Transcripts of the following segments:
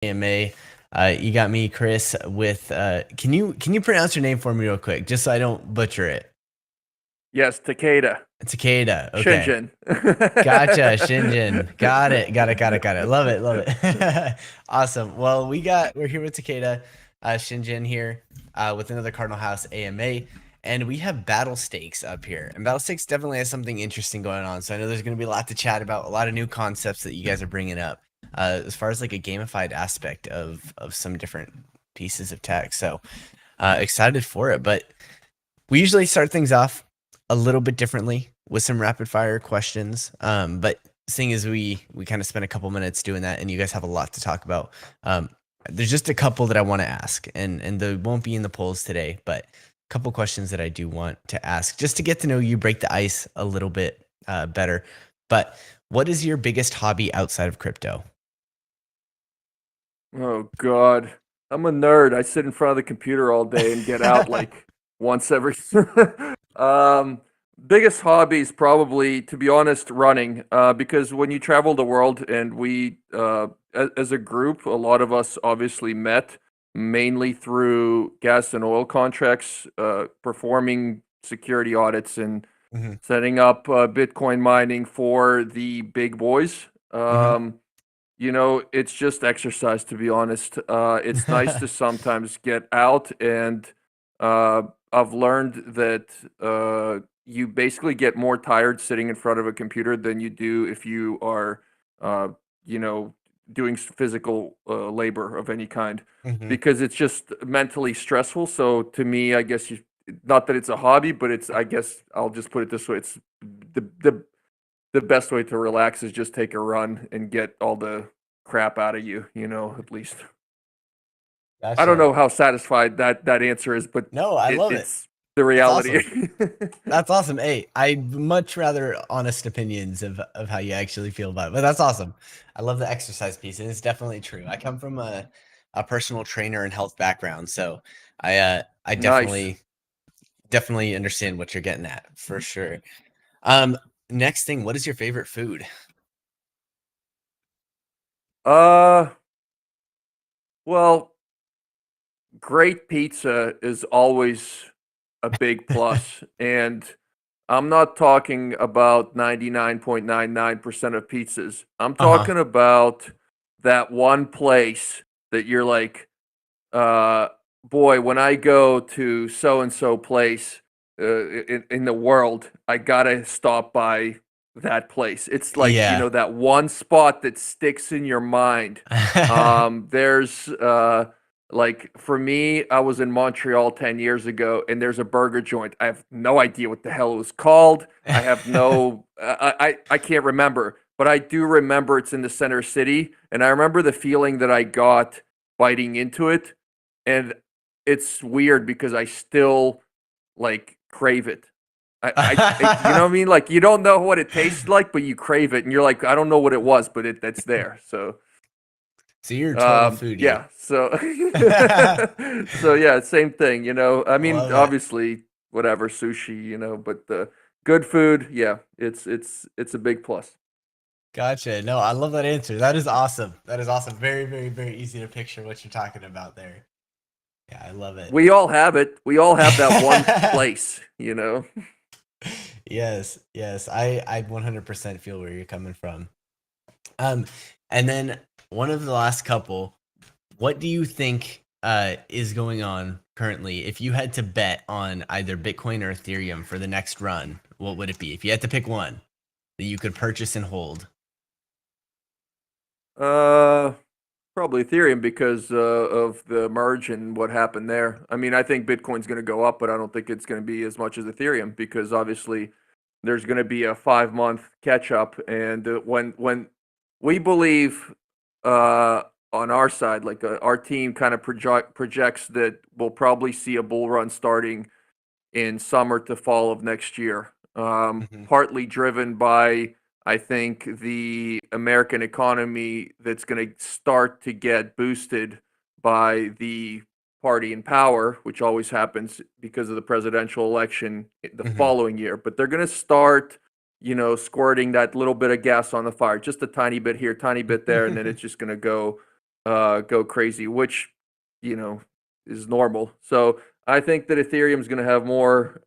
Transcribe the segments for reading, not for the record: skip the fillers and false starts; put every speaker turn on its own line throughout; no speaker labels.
AMA. You got me, Chris. With can you pronounce your name for me real quick, just so I don't butcher it?
Yes, Takeda.
Takeda. Okay,
Shinjin.
gotcha. Shinjin. Got it. Got it. Got it. Got it. Love it. Love it. Awesome. Well, we're here with Takeda, Shinjin here, with another Cardinal House AMA. And we have battle stakes up here. And battle stakes definitely has something interesting going on. So I know there's going to be a lot to chat about, a lot of new concepts that you guys are bringing up, as far as like a gamified aspect of some different pieces of tech. So excited for it. But we usually start things off a little bit differently with some rapid fire questions. But seeing as we kind of spent a couple minutes doing that, and you guys have a lot to talk about, there's just a couple that I want to ask, and they won't be in the polls today, but a couple questions that I do want to ask just to get to know you, break the ice a little bit better. But what is your biggest hobby outside of crypto?
Oh God, I'm a nerd. I sit in front of the computer all day and get out like once every. um, Biggest hobbies probably, to be honest, running. Because when you travel the world and as a group, a lot of us obviously met mainly through gas and oil contracts, performing security audits and
Hmm.
setting up Bitcoin mining for the big boys.
Hmm.
It's just exercise, to be honest. It's nice to sometimes get out, and uh, I've learned that you basically get more tired sitting in front of a computer than you do if you are, uh, you know, doing physical labor of any kind,
Hmm.
because it's just mentally stressful. So to me, I guess not that it's a hobby, but I guess I'll just put it this way: it's the best way to relax is just take a run and get all the crap out of you, at least. I don't
Gotcha.
know how satisfied that answer is, but
No, I love it.
it's the
That's awesome.
reality.
That's awesome. Hey, I much rather honest opinions of how you actually feel about it. But that's awesome. I love the exercise piece, and it's definitely true. I come from a personal trainer and health background, so I
Nice.
definitely understand what you're getting at for sure. Um, Next thing, what is your favorite food?
Uh, well, great pizza is always a big plus, and I'm not talking about 99.99% of pizzas. I'm
Uh-huh.
talking about that one place that you're like, uh, boy, when I go to so and so place in the world, I gotta stop by that place. It's like,
Yeah.
that one spot that sticks in your mind. There's like for me, I was in Montreal 10 years ago, and there's a burger joint. I have no idea what the hell it was called. I have no, I can't remember, but I do remember it's in the center city, and I remember the feeling that I got biting into it, and it's weird because I still like crave it. You know what I mean? Like you don't know what it tastes like, but you crave it, and you're like, I don't know what it was, but that's there. So,
So you're a total
yeah.
foodie.
So, so yeah, same thing. I mean,
Love it.
obviously, whatever sushi, but the good food, yeah, it's a big plus.
Gotcha. No, I love that answer. That is awesome. That is awesome. Very, very, very easy to picture what you're talking about there. Yeah, I love it.
We all have it. We all have that one place.
Yes, yes. I 100% feel where you're coming from. Um, and then one of the last couple, what do you think is going on currently? If you had to bet on either Bitcoin or Ethereum for the next run, what would it be? If you had to pick one that you could purchase and hold.
Uh, Probably Ethereum because of the merge and what happened there. I mean, I think Bitcoin's going to go up, but I don't think it's going to be as much as Ethereum because obviously there's going to be a 5 month catch up, and when we believe uh, on our side, like our team kind of projects that we'll probably see a bull run starting in summer to fall of next year.
Mhm.
Partly driven by, I think, the American economy that's going to start to get boosted by the party in power, which always happens because of the presidential election the
Mhm.
following year. But they're going to start, squirting that little bit of gas on the fire, just a tiny bit here, tiny bit there, and then it's just going to go. go crazy, which is normal. So I think that Ethereum is going to have more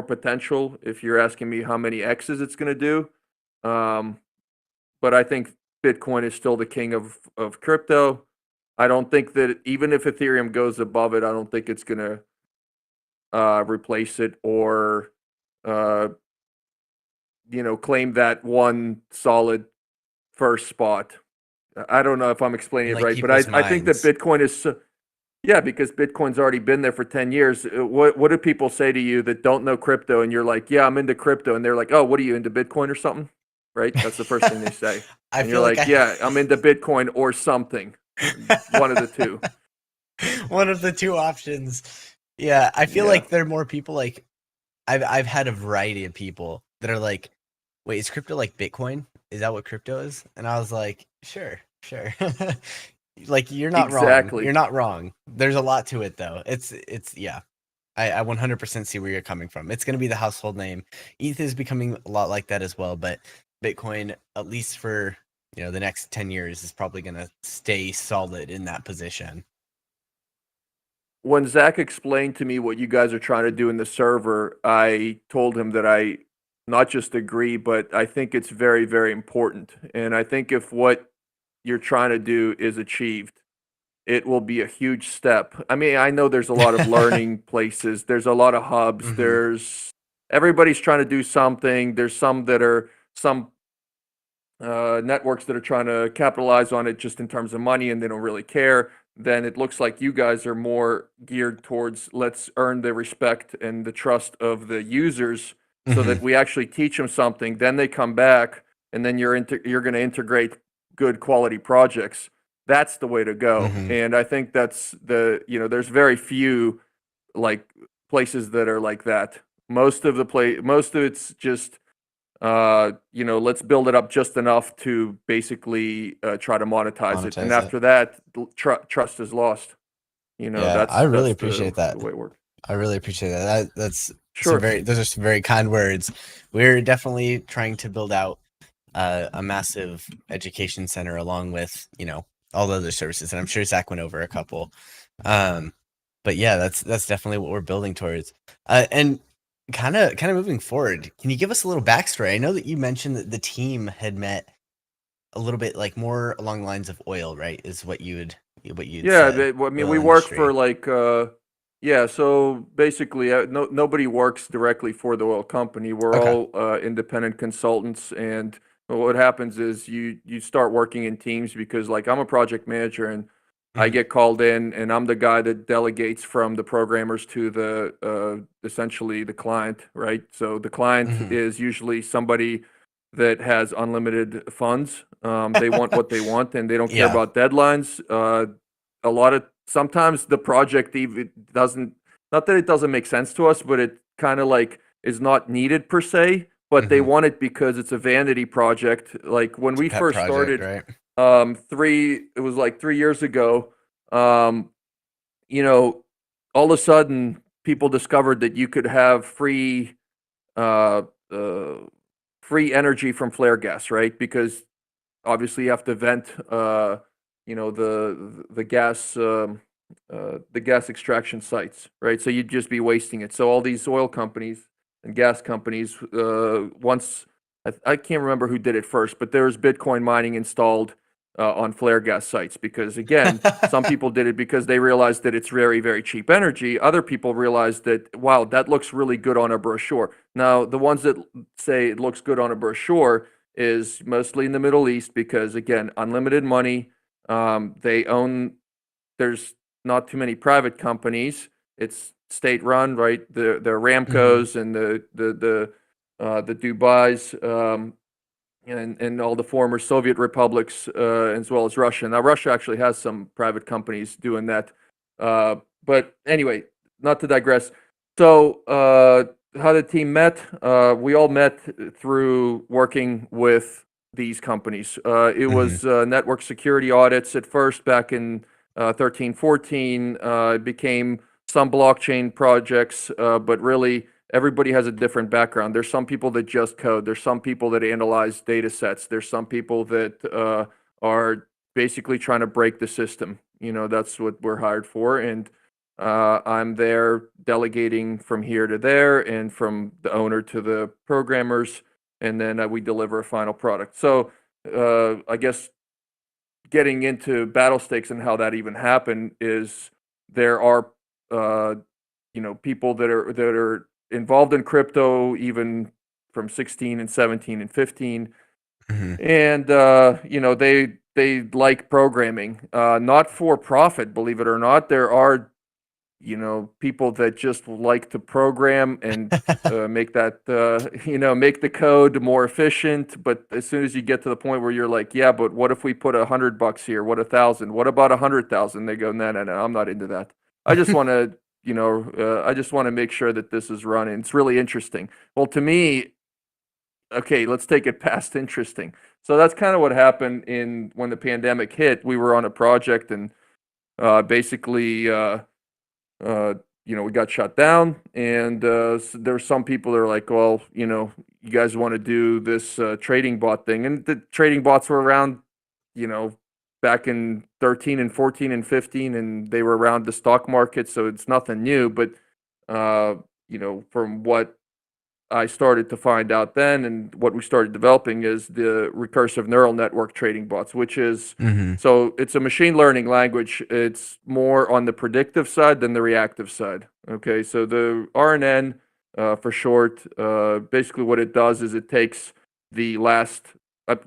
potential. If you're asking me how many X's it's going to do, but I think Bitcoin is still the king of crypto. I don't think that even if Ethereum goes above it, I don't think it's going to replace it or uh, claim that one solid first spot. I don't know if I'm explaining
In
it
like
right, but
people's
I think that
minds.
Bitcoin is yeah, because Bitcoin's already been there for 10 years. What do people say to you that don't know crypto and you're like, "Yeah, I'm into crypto." And they're like, "Oh, what are you into Bitcoin or something?" Right? That's the first thing they say.
I
And you're
feel like
like,
I
"Yeah, I'm into Bitcoin or something." One of the two.
one of the two options. Yeah, I feel
Yeah.
like there are more people like I've had a variety of people that are like, "Wait, is crypto like Bitcoin? Is that what crypto is?" And I was like, "Sure, sure." Like you're not wrong. You're
Exactly.
not wrong. There's a lot to it though. It's yeah. I 100% see where you're coming from. It's going to be the household name. ETH is becoming a lot like that as well, but Bitcoin, at least for the next 10 years, is probably going to stay solid in that position.
When Zach explained to me what you guys are trying to do in the server, I told him that I not just agree, but I think it's very, very important. And I think if what you're trying to do is achieved, it will be a huge step. I mean, I know there's a lot of learning places, there's a lot of hubs,
Hmm.
there's everybody's trying to do something. There's some networks that are trying to capitalize on it just in terms of money and they don't really care. Then it looks like you guys are more geared towards let's earn the respect and the trust of the users so
Hmm.
that we actually teach them something. Then they come back and then you're going to integrate good quality projects. That's the way to go.
Hmm.
And I think that's there's very few like places that are like that. Most of it's just let's build it up just enough to basically try to monetize it, and
Monetize it.
after that, trust is lost.
Yeah, I
That's
really
the
appreciate that.
way it works.
I really appreciate that. That's some
Sure.
very those are some very kind words. We're definitely trying to build out a massive education center along with all the other services, and I'm sure Zach went over a couple. Um, but yeah, that's definitely what we're building towards. And kind of moving forward, can you give us a little backstory? I know that you mentioned that the team had met a little bit like more along the lines of oil, right? Is what you'd
Yeah,
said,
I mean,
oil
we work for
industry.
like, yeah. So basically, nobody works directly for the oil company. We're
Okay.
all independent consultants, and what happens is you start working in teams because, like, I'm a project manager, and I
Hmm.
get called in, and I'm the guy that delegates from the programmers to the essentially the client, right? So the client
Hmm.
is usually somebody that has unlimited funds. They want what they want, and they don't care
Yeah.
about deadlines. A lot of sometimes the project even doesn't, not that it doesn't make sense to us, but it kind of like is not needed per se, but they
Hmm.
want it because it's a vanity project. Like when
It's a
we
pet
first
project,
started,
right?
it was like 3 years ago. um you know all of a sudden people discovered that you could have uh uh free energy from flare gas, right? Because obviously you have to vent the gas, the gas extraction sites, right? So you'd just be wasting it. So all these oil companies and gas companies, once I can't remember who did it first, but there was Bitcoin mining installed on flare gas sites because, again, some people did it because they realized that it's very, very cheap energy. Other people realized that, wow, that looks really good on a brochure. Now, the ones that say it looks good on a brochure is mostly in the Middle East because, again, unlimited money. They own, there's not too many private companies. It's state run, right? The
Hmm.
Ramcos and the Dubais, and all the former Soviet republics, as well as Russia. Now, Russia actually has some private companies doing that. But anyway, not to digress. So, how the team met? We all met through working with these companies. It
Hmm.
was network security audits at first back in 13, 14. It became some blockchain projects, but really everybody has a different background. There's some people that just code. There's some people that analyze data sets. There's some people that are basically trying to break the system. That's what we're hired for, and I'm there delegating from here to there, and from the owner to the programmers, and then we deliver a final product. So I guess getting into battle stakes and how that even happened is there are people that are involved in crypto even from 16 and 17 and 15, and they like programming, not for profit, believe it or not. There are people that just like to program and make that make the code more efficient. But as soon as you get to the point where you're like, yeah, but what if we put $100 here? What 1,000? What about 100,000? They go, no, no, no, I'm not into that. I just want to I just want to make sure that this is running. It's really interesting. Well, to me, okay, let's take it past interesting. So that's kind of what happened when the pandemic hit. We were on a project, and basically we got shut down, and so there's some people that are like, well, you guys want to do this trading bot thing, and the trading bots were around, back in 13 and 14 and 15, and they were around the stock market, so it's nothing new. But from what I started to find out then, and what we started developing, is the recursive neural network trading bots, which is so it's a machine learning language. It's more on the predictive side than the reactive side. Okay, so the RNN, for short, basically what it does is it takes the last,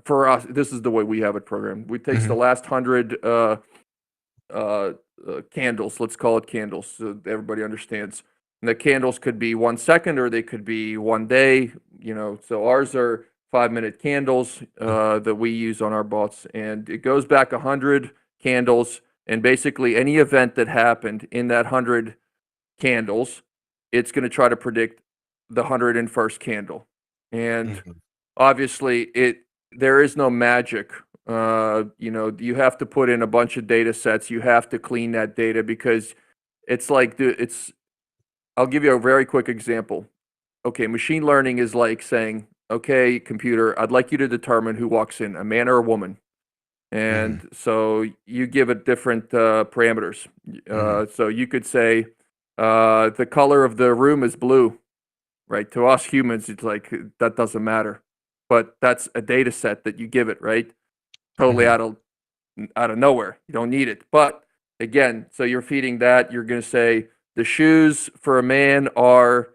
for us, this is the way we have it programmed. We takes the last 100 candles, let's call it candles, so everybody understands. And the candles could be 1 second, or they could be 1 day. So ours are 5-minute candles that we use on our bots, and it goes back 100 candles. And basically, any event that happened in that 100 candles, it's going to try to predict the 101st candle. And obviously, there is no magic. You have to put in a bunch of data sets. You have to clean that data, because it's like I'll give you a very quick example. Okay, machine learning is like saying, okay, computer, I'd like you to determine who walks in, a man or a woman. And so you give it different parameters. So you could say, the color of the room is blue, right? To us humans, it's like, that doesn't matter. But that's a data set that you give it, right? Totally out of nowhere. You don't need it. But again, so you're feeding that. You're going to say, the shoes for a man are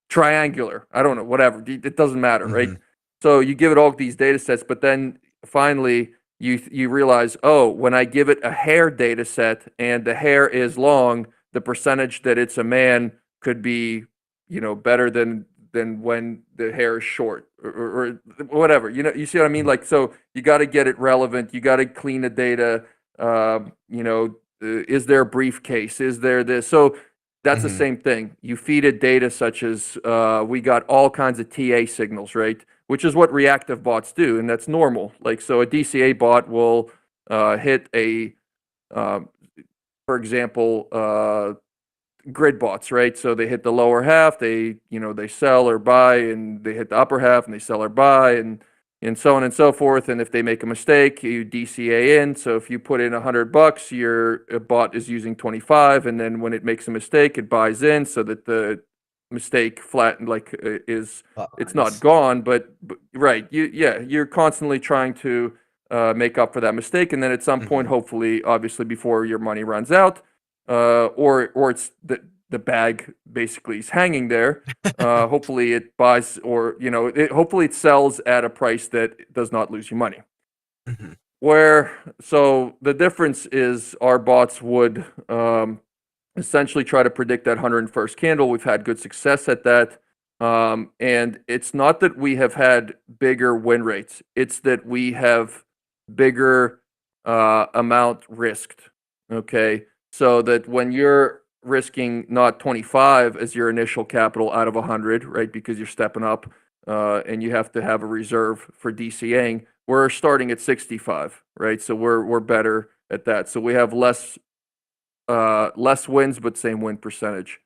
triangular. I don't know, whatever. It doesn't matter, right? So you give it all these data sets, but then finally you realize, oh, when I give it a hair data set and the hair is long, the percentage that it's a man could be, better than when the hair is short, or whatever. You see what I mean? Like, so you got to get it relevant. You got to clean the data. Is there a briefcase? Is there this? So that's the same thing. You feed it data such as we got all kinds of TA signals, right? Which is what reactive bots do, and that's normal. Like, so a DCA bot will hit for example, grid bots, right? So they hit the lower half, they sell or buy, and they hit the upper half and they sell or buy, and so on and so forth. And if they make a mistake, you DCA in. So if you put in $100, your bot is using 25, and then when it makes a mistake, it buys in, so that the mistake it's not gone, but right, you're constantly trying to make up for that mistake, and then at some point, hopefully, obviously, before your money runs out, or it's the bag basically is hanging there. Hopefully it buys, or hopefully it sells at a price that does not lose you money. So the difference is our bots would essentially try to predict that 101st candle. We've had good success at that. And it's not that we have had bigger win rates. It's that we have bigger amount risked. Okay. So that when you're risking not 25 as your initial capital out of 100, right? Because you're stepping up and you have to have a reserve for DCAing. We're starting at 65, right? So we're better at that. So we have less wins, but same win percentage,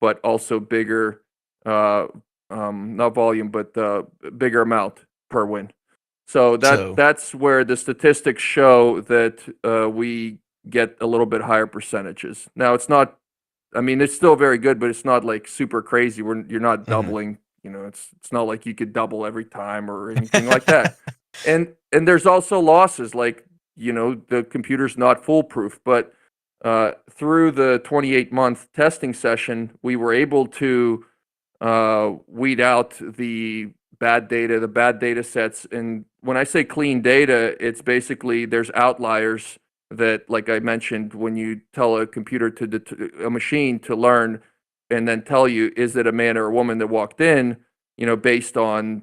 but also bigger, not volume, but bigger amount per win. So
So
that's where the statistics show that we get a little bit higher percentages. Now it's not. I mean, it's still very good, but it's not like super crazy. You're not
mhm.
doubling. You know, it's not like you could double every time or anything like that. And there's also losses. Like, you know, the computer's not foolproof, but through the 28-month testing session, we were able to weed out the bad data sets. And when I say clean data, it's basically there's outliers that, like I mentioned, when you tell a computer a machine to learn and then tell you, is it a man or a woman that walked in, you know, based on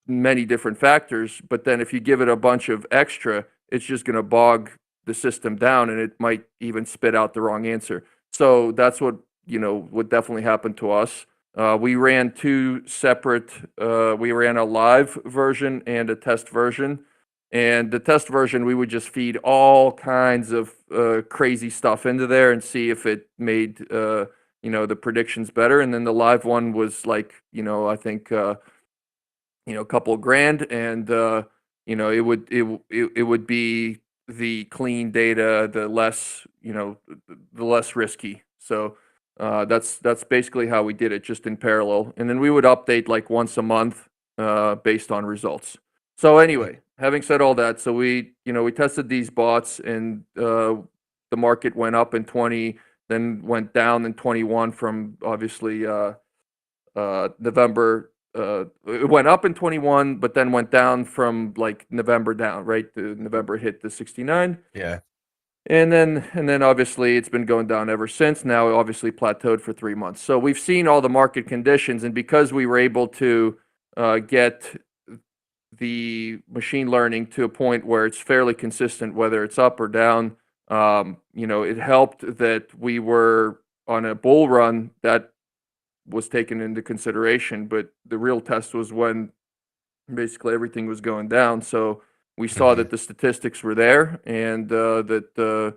many different factors. But then if you give it a bunch of extra, it's just going to bog the system down and it might even spit out the wrong answer. So that's what, you know, would definitely happen to us. We ran two separate, we ran a live version and a test version. And the test version, we would just feed all kinds of crazy stuff into there and see if it made, you know, the predictions better. And then the live one was like, you know, I think, you know, a couple of grand, and you know, it would be the clean data, the less, you know, the less risky. So that's basically how we did it, just in parallel. And then we would update like once a month based on results. So anyway, having said all that, so we, you know, we tested these bots, and the market went up in 20, then went down in 21 from obviously November. It went up in 21, but then went down from like November down, right? The November hit the 69.
Yeah.
And then obviously it's been going down ever since. Now obviously plateaued for 3 months. So we've seen all the market conditions, and because we were able to get the machine learning to a point where it's fairly consistent, whether it's up or down, you know, it helped that we were on a bull run that was taken into consideration, but the real test was when basically everything was going down. So we saw
Mhm.
that the statistics were there, and that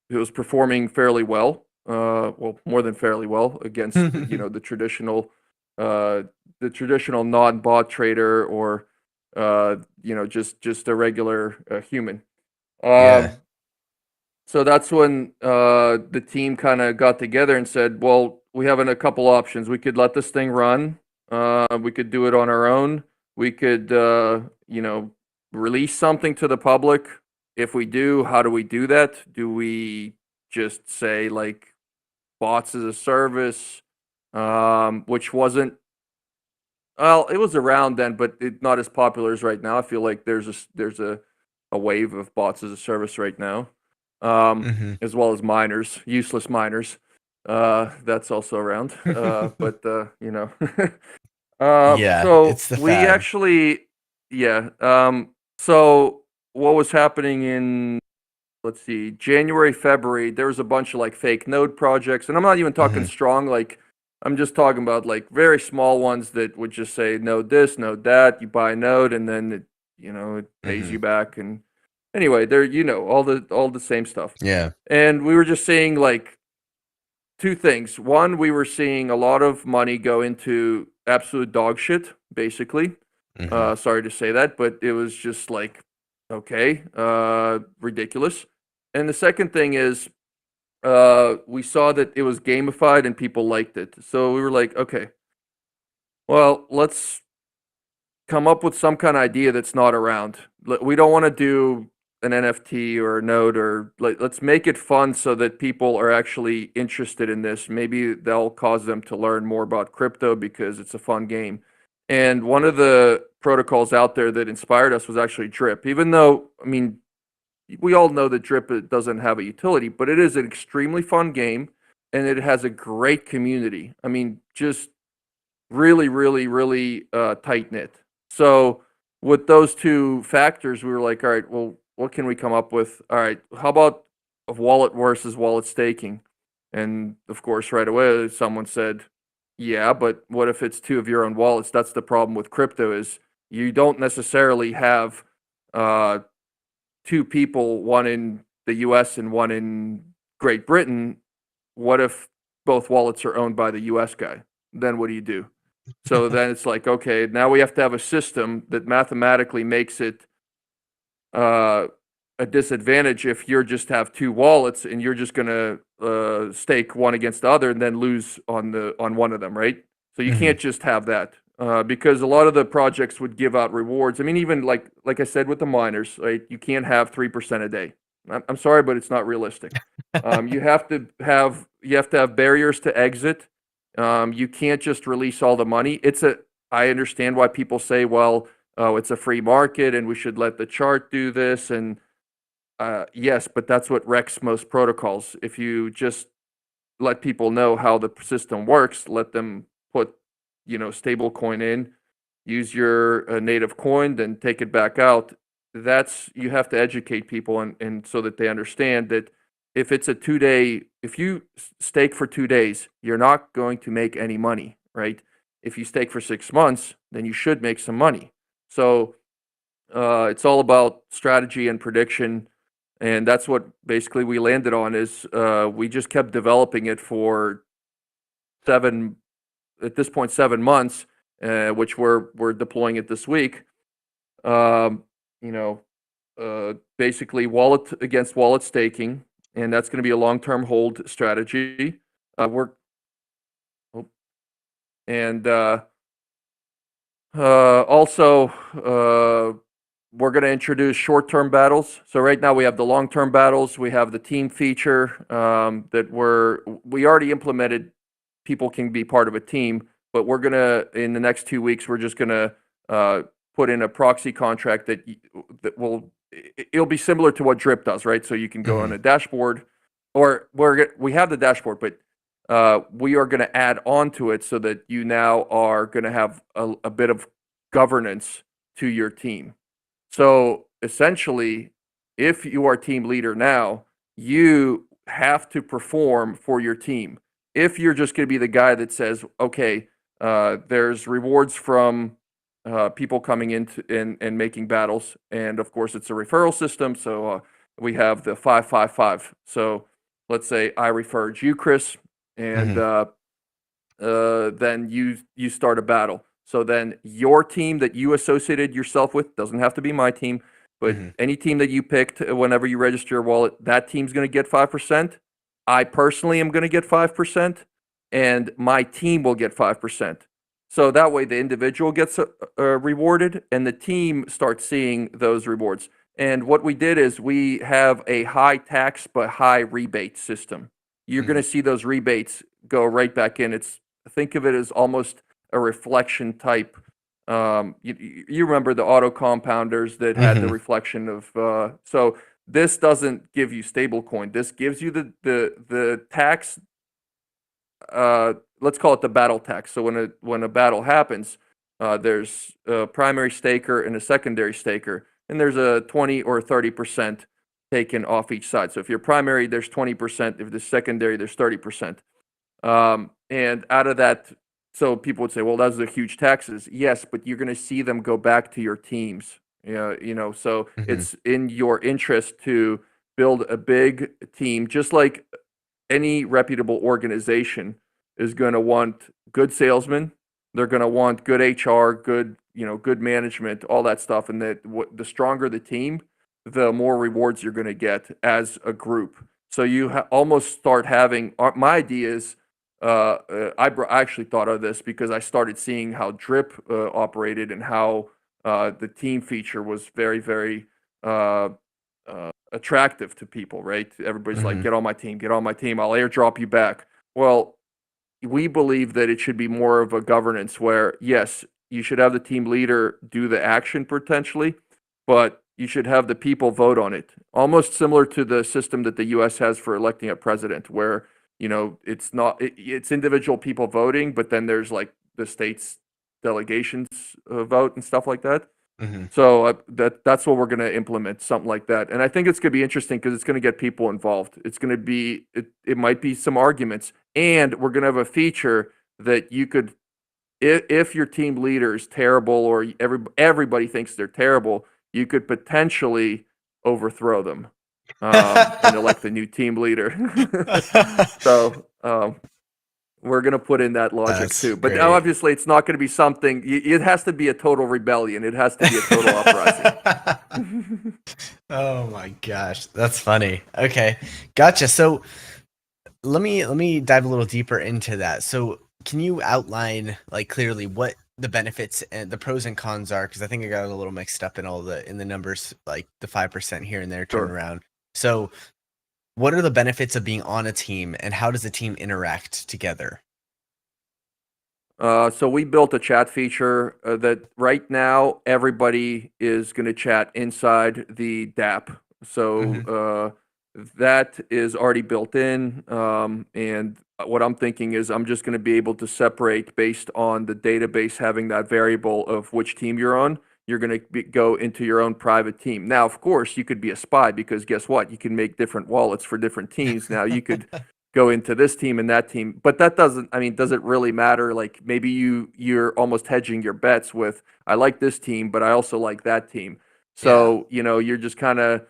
it was performing fairly well. Well, more than fairly well against, you know, uh, the traditional non-bot trader, or you know, just a regular human.
Yeah.
Um, so that's when the team kind of got together and said, well, we have a couple options. We could let this thing run. We could do it on our own. We could, you know, release something to the public. If we do, how do we do that? Do we just say like bots as a service, which wasn't, well, it was around then, but not as popular as right now. I feel like there's a wave of bots as a service right now,
Mhm.
as well as miners, useless miners. That's also around. But you know,
Yeah,
so
it's the
we
fad.
actually, yeah. So what was happening in, let's see, January, February, there was a bunch of like fake node projects, and I'm not even talking
Mhm.
strong. Like, I'm just talking about like very small ones that would just say node this, node that. You buy a node, and then it, you know, it pays
Mhm.
you back. And anyway, there, you know, all the same stuff.
Yeah.
And we were just seeing like two things. One, we were seeing a lot of money go into absolute dog shit, basically.
Mhm.
Sorry to say that, but it was just like, okay, ridiculous. And the second thing is, we saw that it was gamified and people liked it. So we were like, okay, well, let's come up with some kind of idea that's not around. We don't want to do an NFT or a node, or like, let's make it fun so that people are actually interested in this. Maybe they'll cause them to learn more about crypto because it's a fun game. And one of the protocols out there that inspired us was actually Drip. Even though, I mean, we all know that Drip doesn't have a utility, but it is an extremely fun game, and it has a great community. I mean, just really, really, really tight knit. So with those two factors, we were like, all right, well, what can we come up with? All right, how about a wallet versus wallet staking? And of course, right away, someone said, yeah, but what if it's two of your own wallets? That's the problem with crypto, is you don't necessarily have uh, two people, one in the US and one in Great Britain. What if both wallets are owned by the US guy? Then what do you do? So then it's like, okay, now we have to have a system that mathematically makes it a disadvantage if you just have two wallets and you're just gonna stake one against the other and then lose on one of them, right? So you
Mhm.
can't just have that because a lot of the projects would give out rewards. I mean, even like I said with the miners, right? You can't have 3% a day. I'm sorry, but it's not realistic. You have to have barriers to exit. You can't just release all the money. I understand why people say, well, oh, it's a free market and we should let the chart do this. And yes, but that's what wrecks most protocols. If you just let people know how the system works, let them put, stable coin in, use your native coin, then take it back out. You have to educate people and so that they understand that if you stake for 2 days, you're not going to make any money, right? If you stake for 6 months, then you should make some money. So it's all about strategy and prediction, and that's what basically we landed on. Is we just kept developing it for seven, at this point, 7 months, which we're deploying it this week. Um, you know, basically wallet against wallet staking, and that's going to be a long-term hold strategy. We're oh, and also we're going to introduce short-term battles. So right now we have the long-term battles. We have the team feature that we already implemented. People can be part of a team, but we're gonna in the next 2 weeks we're just gonna put in a proxy contract that will it'll be similar to what Drip does, right? So you can go on
Mhm.
a dashboard, or we have the dashboard, but we are going to add on to it so that you now are going to have a bit of governance to your team. So essentially, if you are team leader now, you have to perform for your team. If you're just going to be the guy that says, okay, there's rewards from people coming into and making battles, and of course it's a referral system. So we have the 555. So let's say I referred you, Chris, and
Mhm.
then you start a battle. So then your team that you associated yourself with doesn't have to be my team, but
Mhm.
any team that you picked whenever you register your wallet, that team's going to get 5%. I personally am going to get 5%, and my team will get 5%. So that way the individual gets rewarded and the team starts seeing those rewards. And what we did is we have a high tax but high rebate system. You're going to
Mhm.
see those rebates go right back in. Think of it as almost a reflection type. You remember the auto compounders that had the
Mhm.
reflection of. So this doesn't give you stablecoin. This gives you the tax. Let's call it the battle tax. So when a battle happens, there's a primary staker and a secondary staker, and there's a 20 or 30% taken off each side. So if you're primary, there's 20%. If the secondary, there's 30%. And out of that, so people would say, well, those are huge taxes. Yes, but you're going to see them go back to your teams. Yeah, so
Mhm.
it's in your interest to build a big team, just like any reputable organization is going to want good salesmen. They're going to want good HR, good management, all that stuff. And the stronger the team, the more rewards you're going to get as a group. So you almost start having my ideas. I actually thought of this because I started seeing how Drip operated and how the team feature was very, very uh, attractive to people, right? Everybody's like,
Mhm.
get on my team, get on my team. I'll airdrop you back. Well, we believe that it should be more of a governance where, yes, you should have the team leader do the action potentially, but you should have the people vote on it. Almost similar to the system that the US has for electing a president, where, it's not, it's individual people voting, but then there's like the state's delegations vote and stuff like that.
Mhm.
So that's what we're going to implement, something like that. And I think it's going to be interesting because it's going to get people involved. It's going to be it might be some arguments, and we're going to have a feature that you could, if your team leader is terrible or everybody thinks they're terrible, you could potentially overthrow them and elect the new team leader. So We're gonna put in that logic
That's
too. But
great.
obviously, it's not gonna be something. It has to be a total rebellion. It has to be a total uprising.
Oh my gosh, that's funny. Okay, gotcha. So let me dive a little deeper into that. So can you outline like clearly what the benefits and the pros and cons are? Because I think I got a little mixed up in all the numbers, like the 5% here and there
Sure.
turnaround. So what are the benefits of being on a team, and how does the team interact together?
So we built a chat feature that right now everybody is going to chat inside the DApp. So that is already built in. And what I'm thinking is I'm just going to be able to separate based on the database having that variable of which team you're on. You're going to go into your own private team. Now, of course, you could be a spy because guess what? You can make different wallets for different teams. Now you could go into this team and that team, but that doesn't, I mean, does it really matter? Like maybe you're almost hedging your bets with, I like this team, but I also like that team. So, you're just kind of,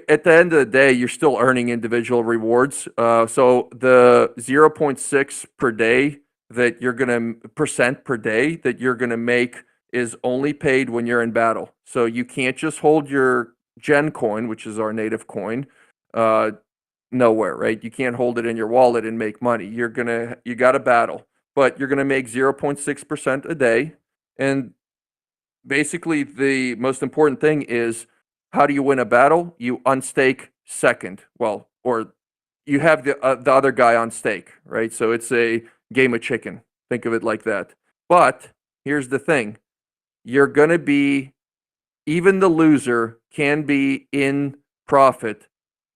at the end of the day, you're still earning individual rewards. So the 0.6 per day that you're going to percent per day that you're going to make is only paid when you're in battle. So you can't just hold your Gen coin, which is our native coin, nowhere, right? You can't hold it in your wallet and make money. You got to battle, but you're going to make 0.6% a day. And basically, the most important thing is how do you win a battle? You unstake second. Well, or you have the other guy on stake, right? So it's a game of chicken. Think of it like that. But here's the thing. You're going to be, even the loser can be in profit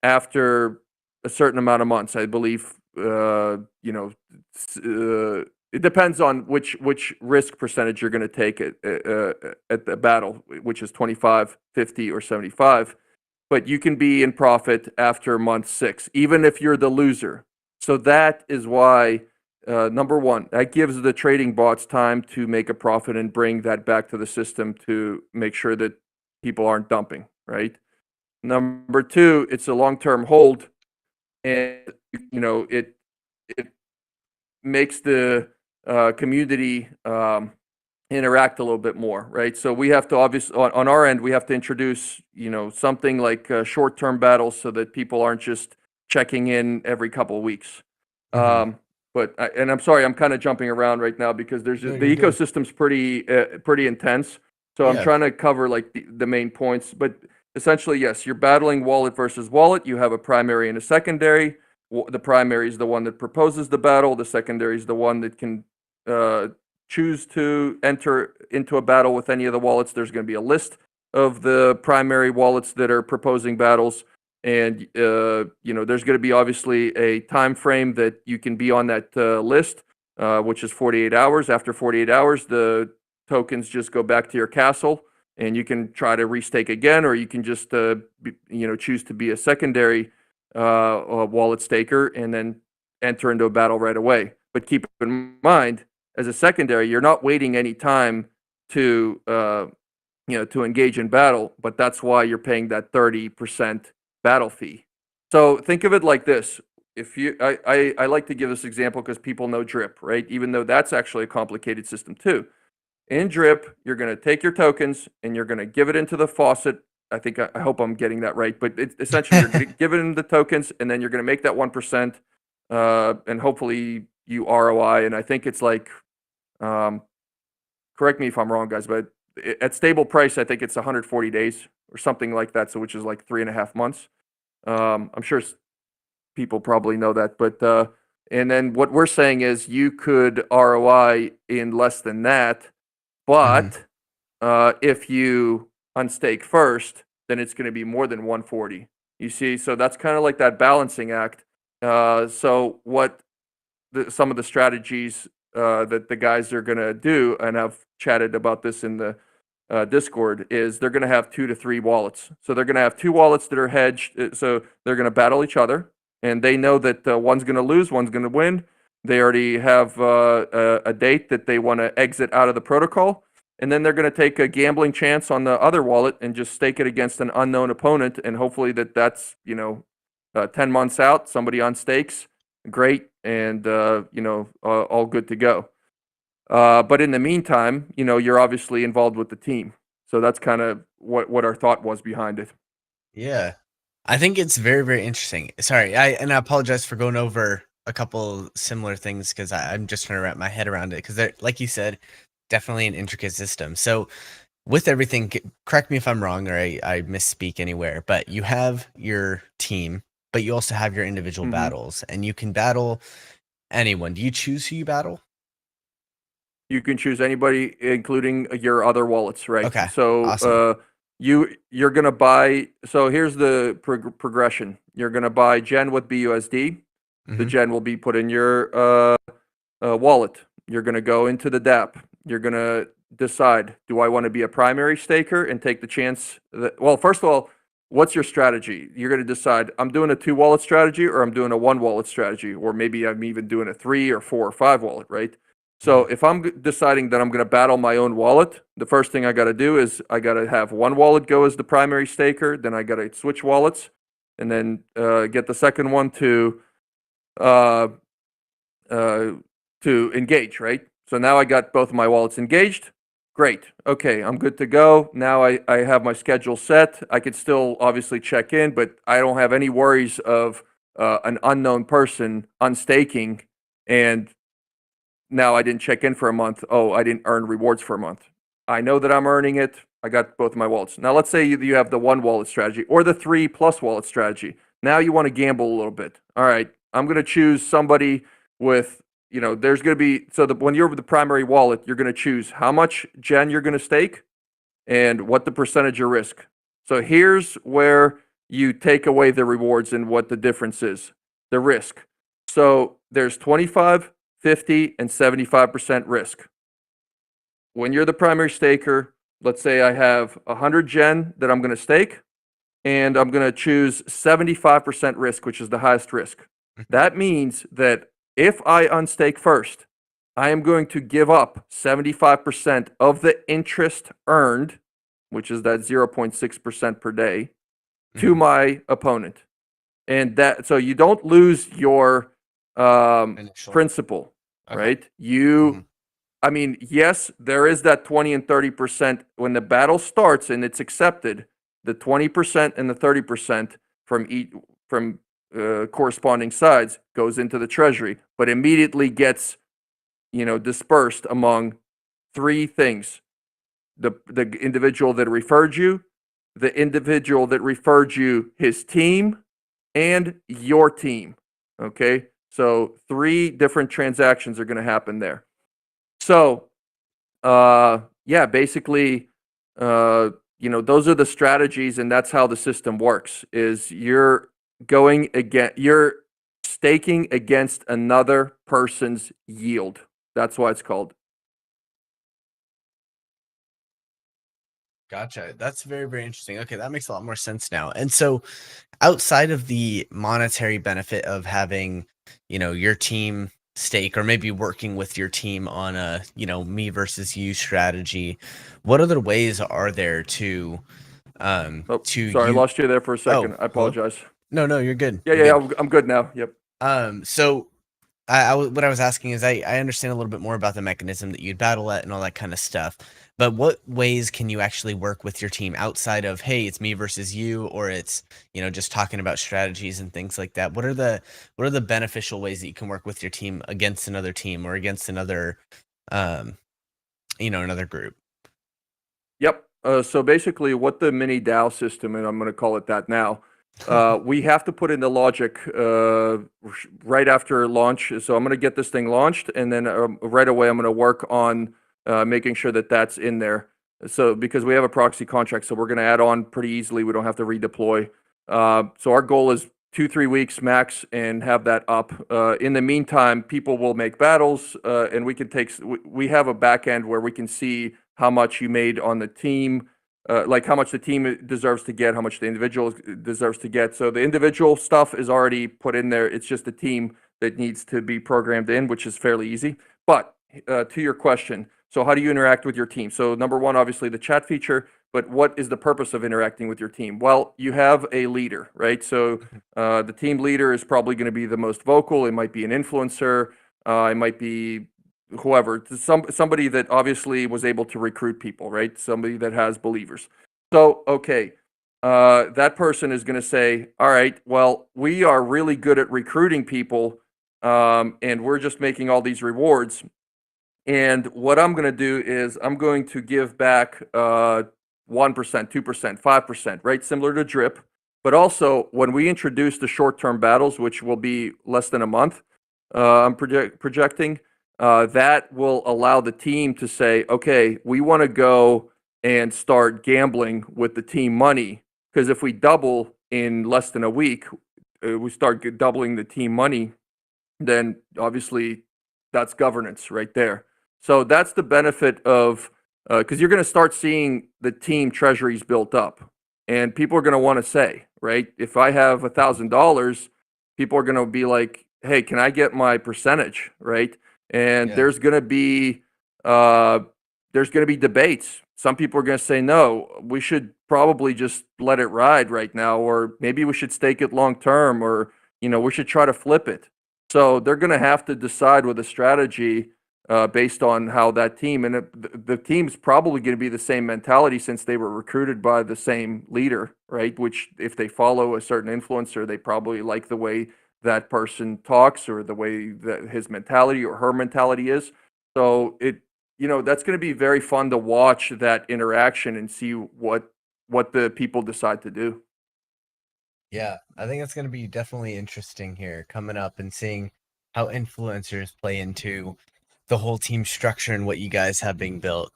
after a certain amount of months, I believe. It depends on which risk percentage you're going to take at the battle, which is 25, 50, or 75. But you can be in profit after month 6, even if you're the loser. So that is why, number one, that gives the trading bots time to make a profit and bring that back to the system to make sure that people aren't dumping, right? Number two, it's a long-term hold, and it makes the community interact a little bit more, right? So we have to obviously on our end we have to introduce something like short-term battles so that people aren't just checking in every couple of weeks. But I'm sorry, I'm kind of jumping around right now because there's
No,
the
you're good.
ecosystem's pretty intense. So I'm
Yeah.
trying to cover like the main points, but essentially, yes, you're battling wallet versus wallet. You have a primary and a secondary. The primary is the one that proposes the battle. The secondary is the one that can choose to enter into a battle with any of the wallets. There's going to be a list of the primary wallets that are proposing battles, and there's going to be obviously a time frame that you can be on that list, which is 48 hours. After 48 hours, the tokens just go back to your castle, and you can try to restake again, or you can just choose to be a secondary wallet staker and then enter into a battle right away. But keep in mind, as a secondary, you're not waiting any time to to engage in battle, but that's why you're paying that 30% battle fee. So think of it like this. If you, I like to give this example because people know Drip, right? Even though that's actually a complicated system too. In Drip, you're going to take your tokens and you're going to give it into the faucet. I hope I'm getting that right, but essentially you're going to give it the tokens and then you're going to make that 1%, and hopefully you ROI. And I think it's like, correct me if I'm wrong, guys, but at stable price, I think it's 140 days or something like that. So which is like 3.5 months. I'm sure people probably know that, but and then what we're saying is you could ROI in less than that, but if you unstake first, then it's going to be more than 140. You see, so that's kind of like that balancing act. So what some of the strategies that the guys are going to do, and I've chatted about this in the Discord, is they're going to have 2 to 3 wallets. So they're going to have 2 wallets that are hedged. So they're going to battle each other, and they know that one's going to lose, one's going to win. They already have a date that they want to exit out of the protocol. And then they're going to take a gambling chance on the other wallet and just stake it against an unknown opponent. And hopefully that's 10 months out, somebody on stakes, great, and all good to go. But in the meantime, you're obviously involved with the team, so that's kind of what our thought was behind it.
Yeah. I think it's very, very interesting. Sorry, I apologize for going over a couple similar things because I'm just trying to wrap my head around it because they're, like you said, definitely an intricate system. So with everything, correct me if I'm wrong or I misspeak anywhere, but you have your team, but you also have your individual
Hmm.
battles, and you can battle anyone. Do you choose who you battle?
You can choose anybody, including your other wallets, right?
Okay,
So
awesome.
you're gonna buy. So here's the progression. You're gonna buy Gen with BUSD. The
Hmm.
Gen will be put in your wallet. You're gonna go into the DApp. You're gonna decide: do I want to be a primary staker and take the chance that? Well, first of all, what's your strategy? You're gonna decide: I'm doing a 2 wallet strategy, or I'm doing a 1 wallet strategy, or maybe I'm even doing a 3 or 4 or 5 wallet, right? So
Hmm.
if I'm deciding that I'm going to battle my own wallet, the first thing I got to do is I got to have 1 wallet go as the primary staker. Then I got to switch wallets, and then get the second one uh, uh, to engage. Right. So now I got both of my wallets engaged. Great. Okay, I'm good to go. Now I have my schedule set. I could still obviously check in, but I don't have any worries of an unknown person unstaking and now I didn't check in for a month. Oh, I didn't earn rewards for a month. I know that I'm earning it. I got both of my wallets. Now, let's say you have the 1 wallet strategy or the 3+ wallet strategy. Now you want to gamble a little bit. All right, I'm going to choose somebody with, there's going to be, so when you're the primary wallet, you're going to choose how much Gen you're going to stake and what the percentage of risk. So here's where you take away the rewards and what the difference is, the risk. So there's 25, 50, and 75% risk. When you're the primary staker, let's say I have 100 Gen that I'm going to stake, and I'm going to choose 75% risk, which is the highest risk. That means that if I unstake first, I am going to give up 75% of the interest earned, which is that 0.6% per day, to
Hmm.
my opponent. And that, so you don't lose your
Initial.
principal,
Okay.
right?
Hmm.
I mean, yes, there is that 20 and 30% when the battle starts and it's accepted, the 20% and the 30% from each from corresponding sides goes into the treasury, but immediately gets dispersed among 3 things: the individual that referred you, the individual that referred you, his team, and your team. Okay, so 3 different transactions are going to happen there. So yeah, basically, those are the strategies, and that's how the system works. Is you're staking against another person's yield. That's why it's called.
Gotcha. That's very, very interesting. Okay, that makes a lot more sense now. And so, outside of the monetary benefit of having, your team stake or maybe working with your team on a, me versus you strategy, what other ways are there
Oh,
to
sorry, I
you?
lost you there for a
Oh,
second. I
hello?
apologize.
No, no, you're good.
Yeah,
You're
yeah, yeah,
good.
I'm good now. Yep.
So what I was asking is I understand a little bit more about the mechanism that you'd battle at and all that kind of stuff. But what ways can you actually work with your team outside of, hey, it's me versus you, or it's, just talking about strategies and things like that? What are the beneficial ways that you can work with your team against another team or against um, another group?
Yep. So basically, what the mini DAO system, and I'm going to call it that now, we have to put in the logic right after launch. So I'm going to get this thing launched, and then right away I'm going to work on making sure that that's in there. So because we have a proxy contract, so we're going to add on pretty easily. We don't have to redeploy. So our goal is 2-3 weeks max, and have that up. In the meantime, people will make battles, and we can take. We have a back end where we can see how much you made on the team, like how much the team deserves to get, how much the individual deserves to get. So the individual stuff is already put in there. It's just the team that needs to be programmed in, which is fairly easy. But to your question, so how do you interact with your team? So number one, obviously the chat feature. but what is the purpose of interacting with your team? Well, you have a leader, right? So the team leader is probably going to be the most vocal. It might be an influencer. It might be whoever, somebody that obviously was able to recruit people, right? Somebody that has believers. So, okay, that person is going to say, all right, well, we are really good at recruiting people, and we're just making all these rewards. And what I'm going to do is I'm going to give back 1%, 2%, 5%, right? Similar to drip. But also, when we introduce the short-term battles, which will be less than a month, I'm projecting, that will allow the team to say, okay, we want to go and start gambling with the team money. Because if we double in less than a week, we start doubling the team money, then obviously that's governance right there. So that's the benefit of, because you're going to start seeing the team treasuries built up, and people are going to want to say, right? If I have $1,000, people are going to be like, "Hey, can I get my percentage?" Right? And
Yeah.
there's going to be debates. Some people are going to say, "No, we should probably just let it ride right now, or maybe we should stake it long term, or we should try to flip it." So they're going to have to decide with a strategy based on how that team, and the team's probably going to be the same mentality since they were recruited by the same leader, right? Which if they follow a certain influencer, they probably like the way that person talks or the way that his mentality or her mentality is. So that's going to be very fun to watch that interaction and see what the people decide to do.
Yeah, I think it's going to be definitely interesting here coming up and seeing how influencers play into the whole team structure and what you guys have being built.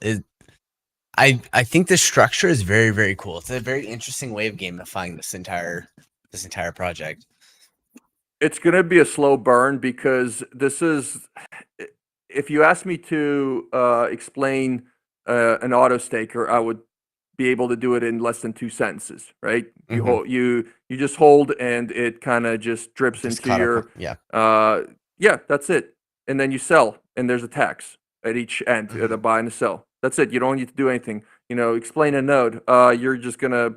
I think the structure is very, very cool. It's a very interesting way of gamifying this entire project.
It's going to be a slow burn because this is, if you ask me to explain an auto staker, I would be able to do it in less than 2 sentences, right? You hold, you just hold, and it kind of just drips
Just
into
caught up.
your,
Yeah.
yeah, that's it. And then you sell, and there's a tax at each end, the buy and the sell. That's it. You don't need to do anything. Explain a node. You're just gonna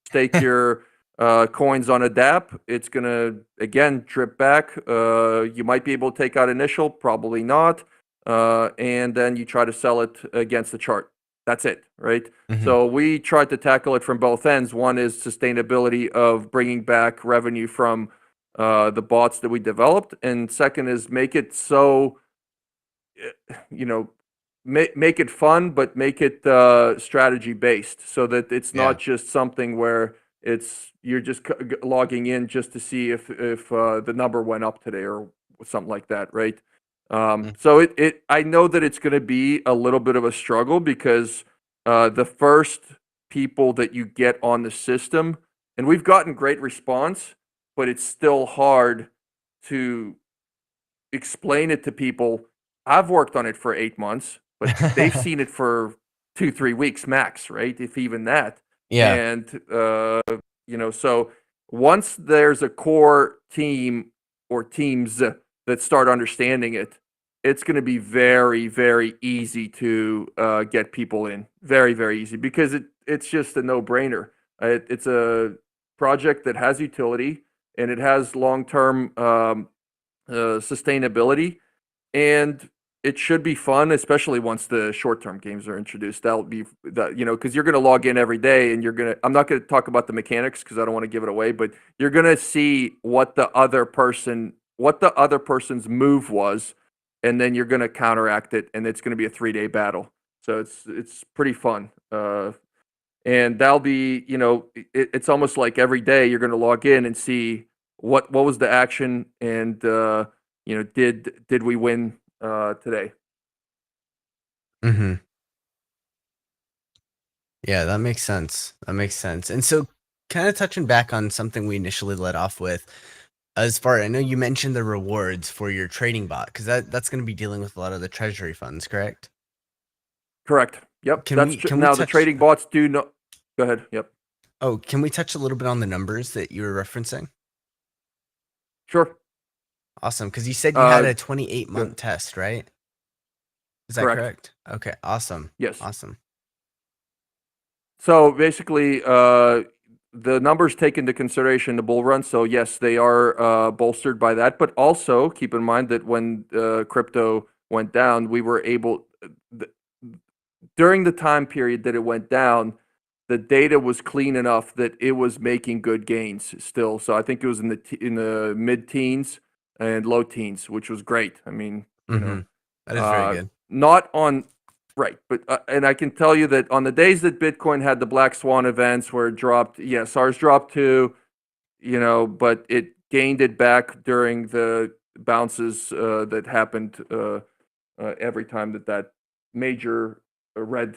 stake your coins on a DApp. It's gonna again drip back. You might be able to take out initial, probably not. And then you try to sell it against the chart. That's it, right? So we tried to tackle it from both ends. One is sustainability of bringing back revenue from the bots that we developed, and second is make it so, you know, make it fun, but make it strategy based, so that it's
Yeah.
not just something where you're just logging in just to see if the number went up today or something like that, right? So I know that it's going to be a little bit of a struggle because the first people that you get on the system, and we've gotten great response, but it's still hard to explain it to people. I've worked on it for 8 months, but they've seen it for 2, 3 weeks max, right? If even that.
Yeah.
And so once there's a core team or teams that start understanding it, it's going to be very, very easy to get people in. Very, very easy because it's just a no-brainer. It's a project that has utility and it has long-term sustainability, and it should be fun, especially once the short-term games are introduced. That'll be that because you're going to log in every day, and I'm not going to talk about the mechanics because I don't want to give it away, but you're going to see what the other person's move was, and then you're going to counteract it, and it's going to be a 3-day battle. So it's pretty fun. And that'll be, it's almost like every day you're going to log in and see what was the action, and did we win today?
Yeah, that makes sense. That makes sense. And so, kind of touching back on something we initially led off with, I know you mentioned the rewards for your trading bot because that's going to be dealing with a lot of the treasury funds, correct?
Correct. Yep.
Can we
Now the
touch?
trading bots do no. Go ahead. Yep.
Oh, can we touch a little bit on the numbers that you were referencing?
Sure.
Awesome, because you said you had a 28
Good.
month test, right? Is that
Correct.
correct? Okay, awesome.
Yes.
Awesome.
So basically, the numbers take into consideration the bull run. So yes, they are bolstered by that. But also keep in mind that when crypto went down, we were able th- during the time period that it went down, the data was clean enough that it was making good gains still. So I think it was in the mid teens and low teens, which was great. I mean,
That is very good.
not on right, but and I can tell you that on the days that Bitcoin had the black swan events where it dropped, yes, ours dropped too, but it gained it back during the bounces that happened every time that major red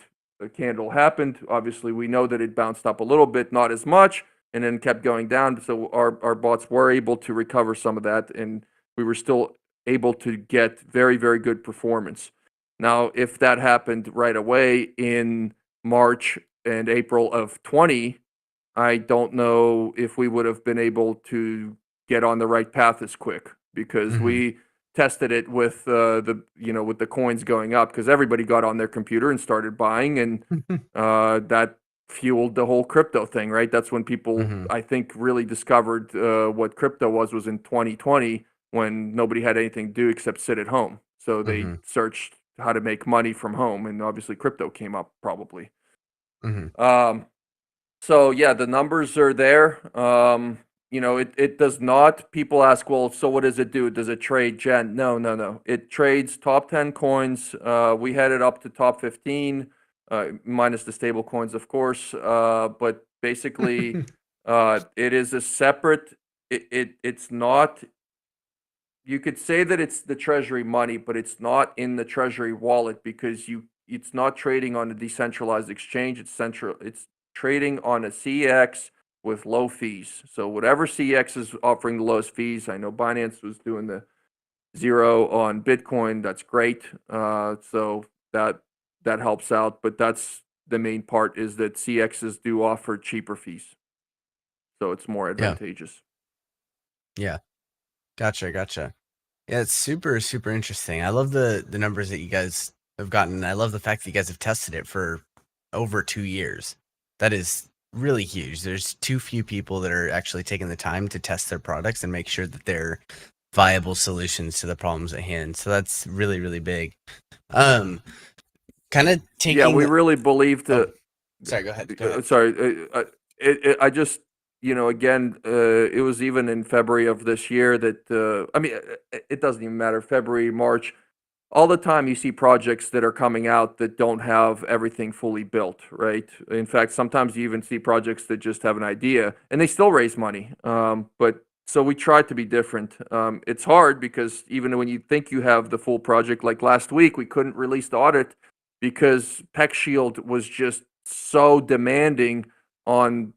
candle happened. Obviously, we know that it bounced up a little bit, not as much, and then kept going down. So our bots were able to recover some of that, and we were still able to get very, very good performance. Now, if that happened right away in March and April of 20, I don't know if we would have been able to get on the right path as quick because we tested it with with the coins going up because everybody got on their computer and started buying, and that fueled the whole crypto thing, right? That's when people I think really discovered what crypto was in 2020 when nobody had anything to do except sit at home. So they searched how to make money from home, and obviously crypto came up probably. So yeah, the numbers are there. It does not. People ask, well, so what does it do? Does it trade Gen? No, no, no. It trades top 10 coins. We had it up to top 15, minus the stable coins, of course. But basically, it is a separate. It's not. You could say that it's the treasury money, but it's not in the treasury wallet because it's not trading on a decentralized exchange. It's trading on a CX with low fees. So whatever CX is offering the lowest fees, I know Binance was doing the 0 on Bitcoin. That's great. So that helps out, but that's the main part is that CXs do offer cheaper fees. So it's more
Yeah.
advantageous.
Yeah. Gotcha. Yeah, it's super, super interesting. I love the numbers that you guys have gotten. I love the fact that you guys have tested it for over 2 years. That is really huge. There's too few people that are actually taking the time to test their products and make sure that they're viable solutions to the problems at hand. So that's really, really big. Kind of taking.
Yeah, we really believe that.
Sorry, go ahead.
Sorry, I just again, it was even in February of this year that I mean, it doesn't even matter. February, March, all the time you see projects that are coming out that don't have everything fully built, right? In fact, sometimes you even see projects that just have an idea and they still raise money. But so we try to be different. It's hard because even when you think you have the full project, like last week, we couldn't release the audit because PeckShield was just so demanding on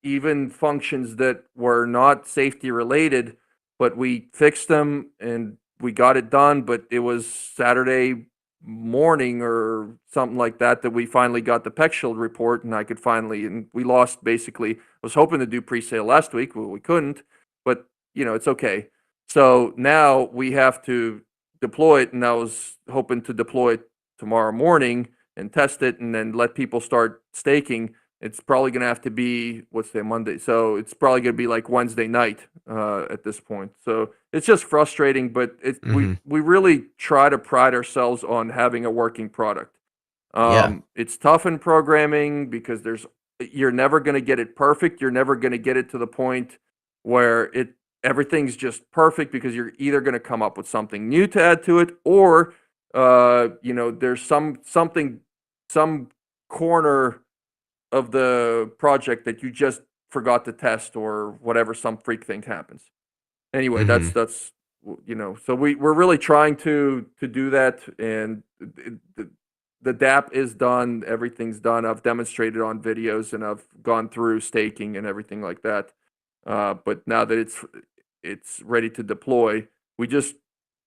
even functions that were not safety related, but we fixed them and we got it done. But it was Saturday morning or something like that we finally got the PeckShield report, and I could finally, and we lost basically. I was hoping to do pre-sale last week, but we couldn't. But it's okay. So now we have to deploy it, and I was hoping to deploy it tomorrow morning and test it, and then let people start staking. It's probably going to have to be what's the Monday, so it's probably going to be like Wednesday night at this point. So it's just frustrating, but we really try to pride ourselves on having a working product. It's tough in programming because you're never going to get it perfect. You're never going to get it to the point where everything's just perfect because you're either going to come up with something new to add to it, or there's some corner of the project that you just forgot to test or whatever, some freak thing happens. Anyway, that's so we're really trying to do that, and the DApp is done, everything's done. I've demonstrated on videos and I've gone through staking and everything like that. But now that it's ready to deploy, we just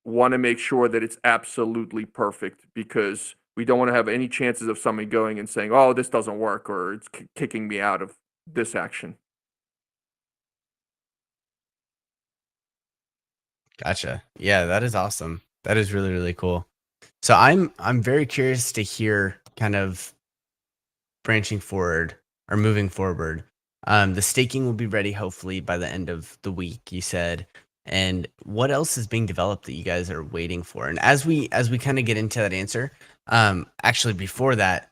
want to make sure that it's absolutely perfect because we don't want to have any chances of somebody going and saying, "Oh, this doesn't work," or "It's kicking me out of this action."
Gotcha. Yeah, that is awesome. That is really, really cool. So I'm very curious to hear kind of branching forward or moving forward. The staking will be ready hopefully by the end of the week, you said. And what else is being developed that you guys are waiting for? And as we kind of get into that answer, actually before that,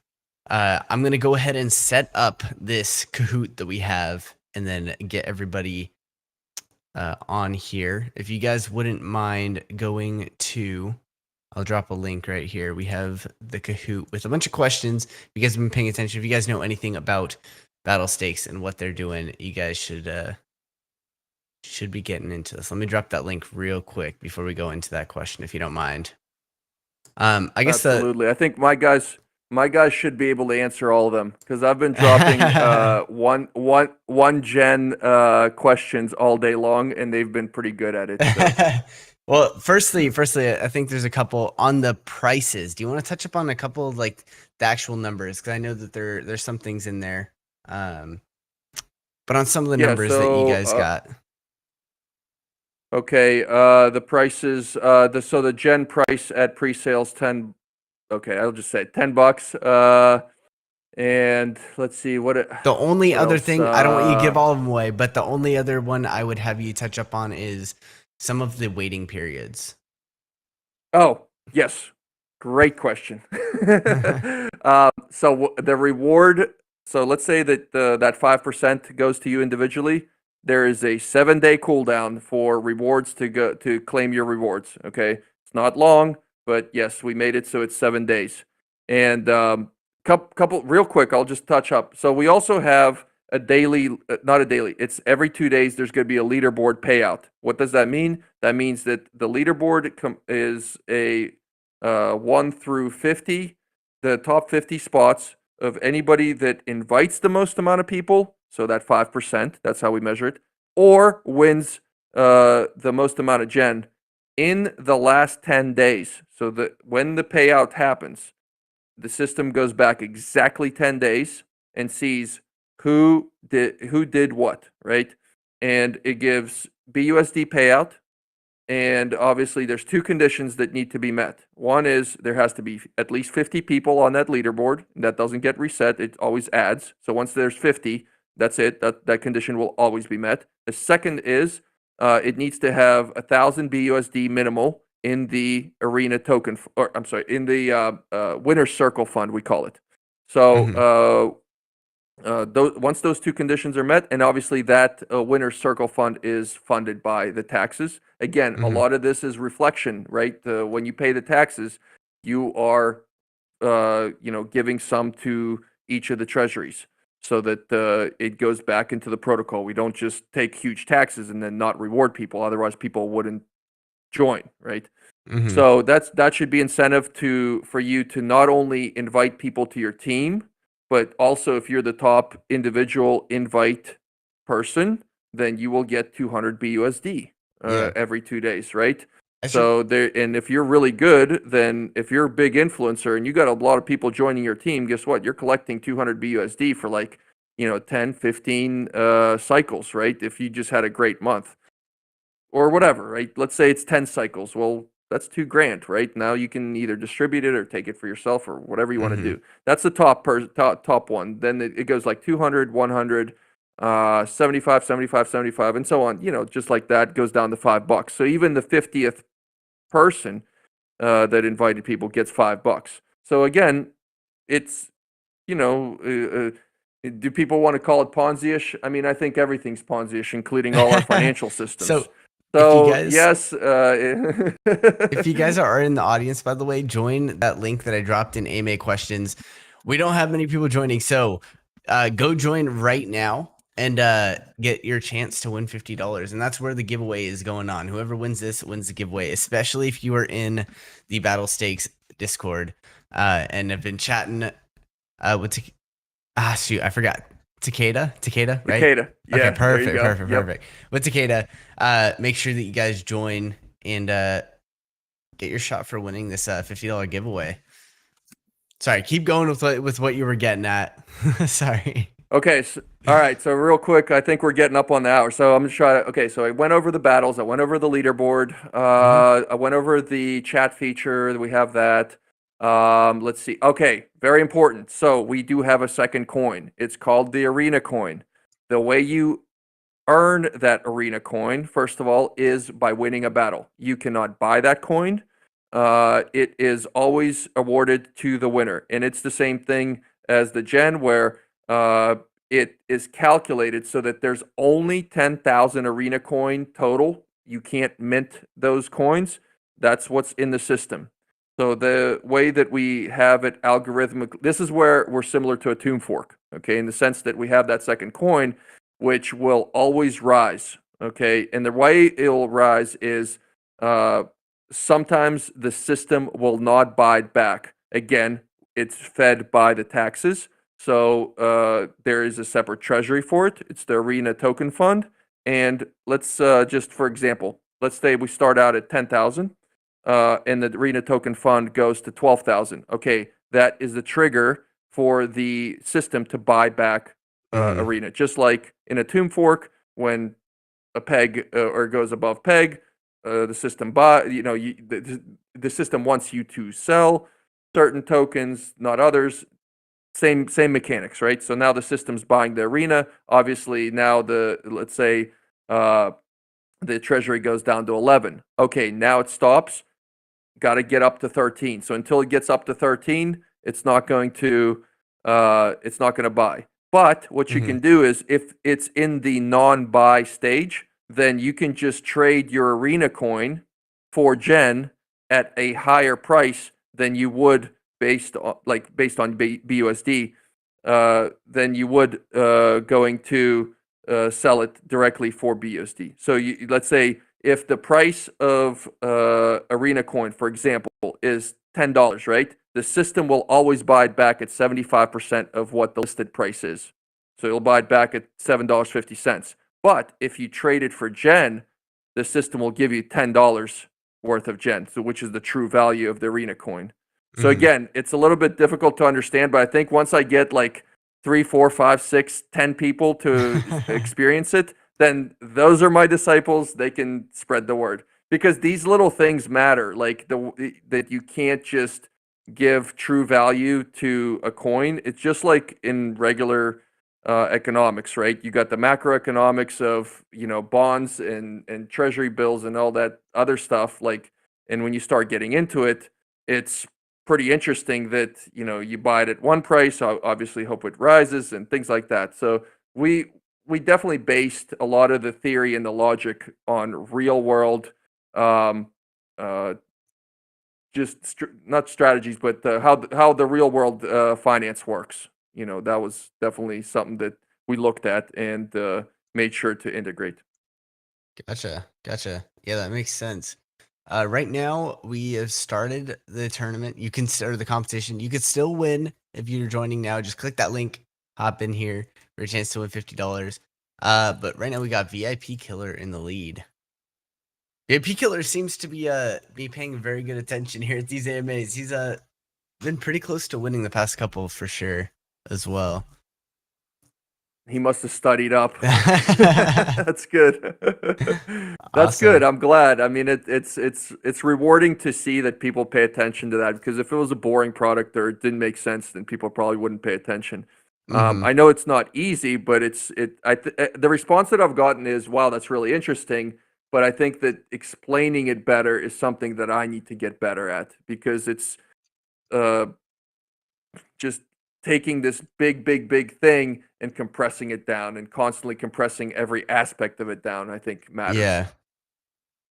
I'm gonna go ahead and set up this Kahoot that we have, and then get everybody on here. If you guys wouldn't mind going to, I'll drop a link right here. We have the Kahoot with a bunch of questions. If you guys have been paying attention, if you guys know anything about Battle Stakes and what they're doing, you guys should be getting into this. Let me drop that link real quick before we go into that question, if you don't mind. I guess
absolutely. I think my guys should be able to answer all of them because I've been dropping one gen questions all day long, and they've been pretty good at it. So.
Well, firstly, I think there's a couple on the prices. Do you want to touch up on a couple of like the actual numbers? Because I know that there's some things in there, but on some of the numbers that you guys got.
Okay, the prices, so the gen price at pre-sales 10. Okay, I'll just say $10. And let's see
the only other thing, I don't want you to give all of them away, but the only other one I would have you touch up on is some of the waiting periods.
Oh, yes. Great question. So the reward, so let's say that that 5% goes to you individually. There is a 7-day cooldown for rewards to claim your rewards. Okay, it's not long, but yes, we made it so it's 7 days. And couple real quick, I'll just touch up. So we also have a daily, not a daily. It's every 2 days. There's going to be a leaderboard payout. What does that mean? That means that the leaderboard is a 1 through 50, the top 50 spots of anybody that invites the most amount of people. So that 5%, that's how we measure it, or wins the most amount of gen in the last 10 days. So that when the payout happens, the system goes back exactly 10 days and sees who did what, right? And it gives BUSD payout. And obviously there's two conditions that need to be met. One is there has to be at least 50 people on that leaderboard. That doesn't get reset. It always adds. So once there's 50, that's it. That condition will always be met. The second is it needs to have 1,000 BUSD minimal in the arena token, or I'm sorry, in the winner's circle fund, we call it. So once those two conditions are met, and obviously that winner's circle fund is funded by the taxes. Again, a lot of this is reflection, right? When you pay the taxes, you are, giving some to each of the treasuries, so that it goes back into the protocol. We don't just take huge taxes and then not reward people. Otherwise, people wouldn't join, right? So that should be incentive for you to not only invite people to your team, but also if you're the top individual invite person, then you will get 200 BUSD every 2 days, right? So and if you're really good, then if you're a big influencer and you got a lot of people joining your team, guess what? You're collecting 200 BUSD for 10, 15 cycles, right? If you just had a great month or whatever, right? Let's say it's 10 cycles. Well, that's $2,000, right? Now you can either distribute it or take it for yourself or whatever you want to do. That's the top one. Then it goes like 200, 100, 75, 75, 75, and so on. Just like that goes down to $5. So even the 50th person that invited people gets $5. So again, it's do people want to call it Ponzi-ish? I mean, I think everything's Ponzi-ish, including all our financial systems. So yes,
if you guys are in the audience, by the way, join that link that I dropped in AMA questions. We don't have many people joining, so go join right now and get your chance to win $50. And that's where the giveaway is going on. Whoever wins this wins the giveaway, especially if you are in the Battle Stakes Discord and have been chatting with shoot, I forgot. Takeda, right?
Takeda. Yeah.
Okay, perfect. With Takeda, make sure that you guys join and get your shot for winning this $50 giveaway. Sorry, keep going with what you were getting at. Sorry.
Okay, all right. So real quick, I think we're getting up on the hour. So I'm gonna try to. Okay, so I went over the battles. I went over the leaderboard. I went over the chat feature. We have that. Let's see. Okay, very important. So we do have a second coin. It's called the Arena coin. The way you earn that Arena coin, first of all, is by winning a battle. You cannot buy that coin. It is always awarded to the winner, and it's the same thing as the Gen, where it is calculated so that there's only 10,000 Arena coin total. You can't mint those coins. That's what's in the system. So the way that we have it algorithmic, this is where we're similar to a Tomb Fork, okay, in the sense that we have that second coin, which will always rise, okay? And the way it'll rise is sometimes the system will not buy it back. Again, it's fed by the taxes. So there is a separate treasury for it. It's the Arena Token Fund. And let's just, for example, let's say we start out at 10,000 and the Arena Token Fund goes to 12,000. Okay, that is the trigger for the system to buy back Arena. Just like in a Tomb Fork, when a peg or goes above peg, the system the system wants you to sell certain tokens, not others. Same mechanics, right? So now the system's buying the Arena. Obviously, now let's say the treasury goes down to 11. Okay, now it stops. Got to get up to 13. So until it gets up to 13, it's not going to buy. But what you can do is, if it's in the non-buy stage, then you can just trade your Arena coin for Gen at a higher price than you would based on BUSD. Than you would going to sell it directly for BUSD. So let's say if the price of Arena coin, for example, is $10, right? The system will always buy it back at 75% of what the listed price is. So it'll buy it back at $7.50. But if you trade it for Gen, the system will give you $10 worth of Gen, so which is the true value of the Arena coin. So again, it's a little bit difficult to understand, but I think once I get like 3, 4, 5, 6, 10 people to experience it, then those are my disciples. They can spread the word, because these little things matter. Like that you can't just give true value to a coin. It's just like in regular economics, right? You got the macroeconomics of bonds and treasury bills and all that other stuff. Like, and when you start getting into it, it's pretty interesting that you buy it at one price. Obviously, hope it rises and things like that. So we definitely based a lot of the theory and the logic on real world, not strategies, but how the real world finance works. That was definitely something that we looked at and made sure to integrate.
Gotcha. Yeah, that makes sense. Right now, we have started the tournament. You can start the competition. You could still win if you're joining now. Just click that link, hop in here for a chance to win $50. But right now we got VIP Killer in the lead. VIP Killer seems to be paying very good attention here at these AMAs. He's been pretty close to winning the past couple for sure as well.
He must have studied up. That's good. That's good. I'm glad. I mean, it's rewarding to see that people pay attention to that, because if it was a boring product or it didn't make sense, then people probably wouldn't pay attention. I know it's not easy, but the response that I've gotten is, wow, that's really interesting. But I think that explaining it better is something that I need to get better at, because it's just taking this big thing and compressing it down, and constantly compressing every aspect of it down, I think matters.
Yeah,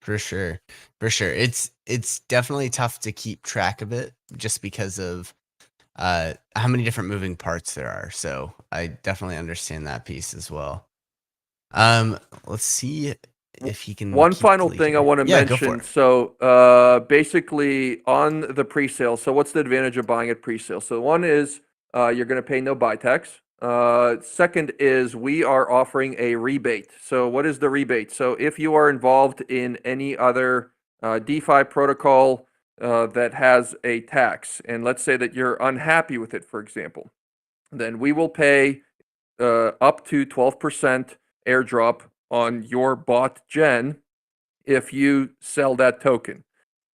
for sure. It's definitely tough to keep track of it, just because of how many different moving parts there are. So I definitely understand that piece as well. Let's see if he can.
One final thing I want to mention. So basically on the pre-sale, so what's the advantage of buying at pre-sale? So one is you're going to pay no buy tax. Second is we are offering a rebate. So what is the rebate? So if you are involved in any other DeFi protocol that has a tax, and let's say that you're unhappy with it, for example, then we will pay up to 12% airdrop on your bought Gen if you sell that token.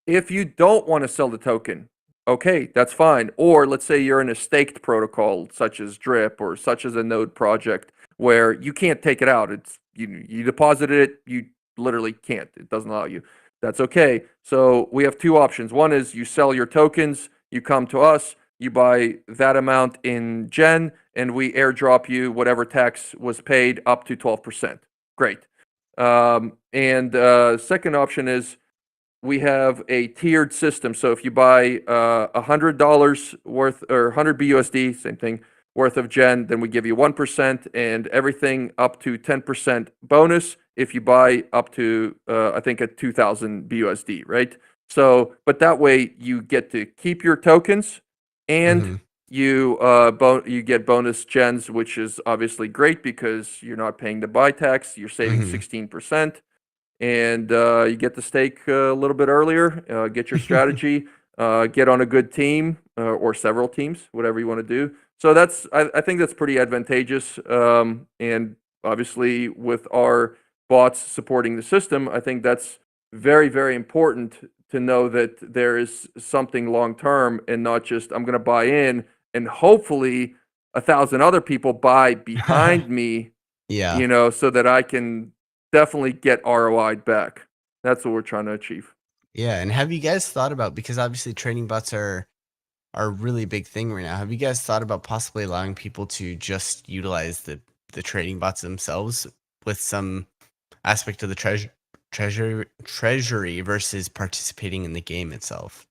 If you don't want to sell the token, Okay, that's fine. Or let's say you're in a staked protocol such as Drip or such as a node project where you can't take it out. It's you deposited it, you literally can't. It doesn't allow you. That's okay. So we have two options. One is you sell your tokens, you come to us, you buy that amount in Gen, and we airdrop you whatever tax was paid up to 12%. Great. And second option is we have a tiered system. So if you buy $100 worth or 100 BUSD, same thing, worth of Gen, then we give you 1% and everything up to 10% bonus if you buy up to, I think, at 2000 BUSD, right? So, but that way you get to keep your tokens and
Mhm.
you get bonus gens, which is obviously great because you're not paying the buy tax, you're saving
Mhm.
16%. And you get the stake a little bit earlier, get your strategy, get on a good team or several teams, whatever you want to do. So I think that's pretty advantageous. And obviously, with our bots supporting the system, I think that's very, very important to know that there is something long term and not just I'm going to buy in and hopefully 1,000 other people buy behind me,
Yeah.
so that I can definitely get ROI back. That's what we're trying to achieve.
Yeah, and have you guys thought about, because obviously trading bots are a really big thing right now. Have you guys thought about possibly allowing people to just utilize the trading bots themselves with some aspect of the treasury versus participating in the game itself?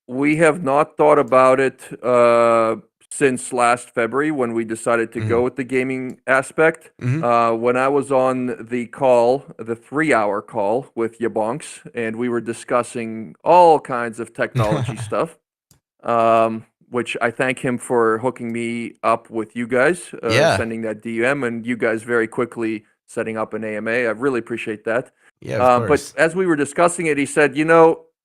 We have not thought about it since last February when we decided to
Mhm.
go with the gaming aspect.
Mhm.
When I was on the call, the 3-hour call with Yabonks, and we were discussing all kinds of technology stuff, which I thank him for hooking me up with you guys,
Yeah.
sending that DM, and you guys very quickly setting up an AMA. I really appreciate that.
Yeah, of
But
course.
as we were discussing it, he said,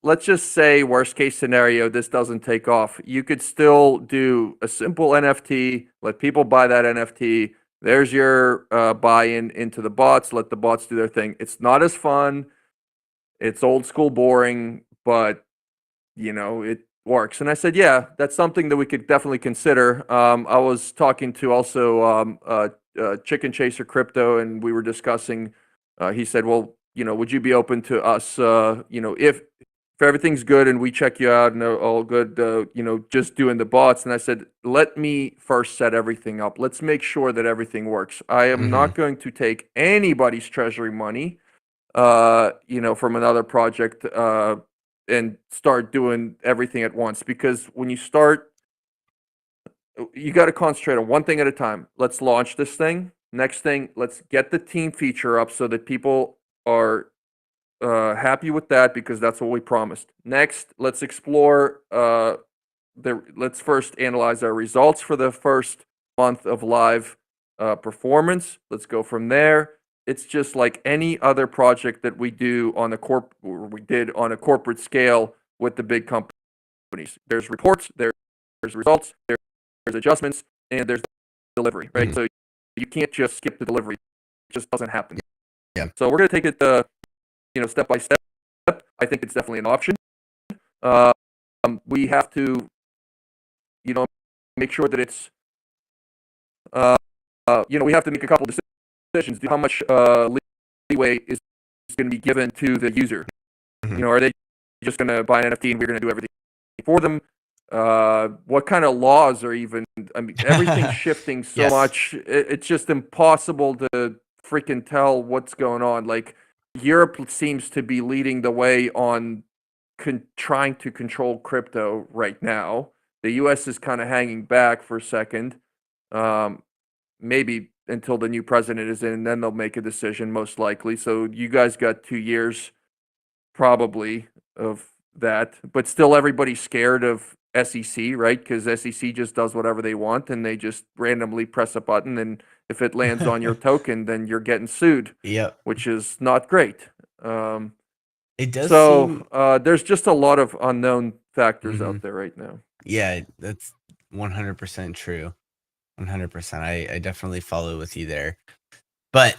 let's just say worst case scenario, this doesn't take off. You could still do a simple NFT, let people buy that NFT. There's your buy-in into the bots. Let the bots do their thing. It's not as fun. It's old school boring, but it works. And I said, yeah, that's something that we could definitely consider. I was talking to also Chicken Chaser Crypto, and we were discussing. He said, well, would you be open to us, if everything's good and we check you out and all good, just doing the bots? And I said, let me first set everything up. Let's make sure that everything works. I am
Mhm.
not going to take anybody's treasury money from another project and start doing everything at once. Because when you start, you got to concentrate on one thing at a time. Let's launch this thing. Next thing, let's get the team feature up so that people are happy with that because that's what we promised. Next, let's explore let's first analyze our results for the first month of live performance. Let's go from there. It's just like any other project that we do on we did on a corporate scale with the big companies. There's reports, there's results, there's adjustments, and there's delivery, right?
Mhm.
So you can't just skip the delivery. It just doesn't happen.
Yeah.
So we're going to take it, step by step. I think it's definitely an option. Um, we have to, make sure that it's we have to make a couple decisions. How much leeway is going to be given to the user?
Mhm.
Are they just going to buy an NFT and we're going to do everything for them? What kind of laws are even? I mean, everything's shifting so
Yes.
much. It's just impossible to freaking tell what's going on. Like Europe seems to be leading the way on trying to control crypto right now. The U.S. is kind of hanging back for a second. Um, maybe until the new president is in, then they'll make a decision most likely. So you guys got 2 years probably of that, but still everybody's scared of SEC, right? Because SEC just does whatever they want and they just randomly press a button, and if it lands on your token, then you're getting sued,
Yep.
which is not great. Um,
It does
so
seem.
there's just a lot of unknown factors
Mhm.
out there right now.
Yeah, that's 100% true. 100%. I definitely follow with you there. But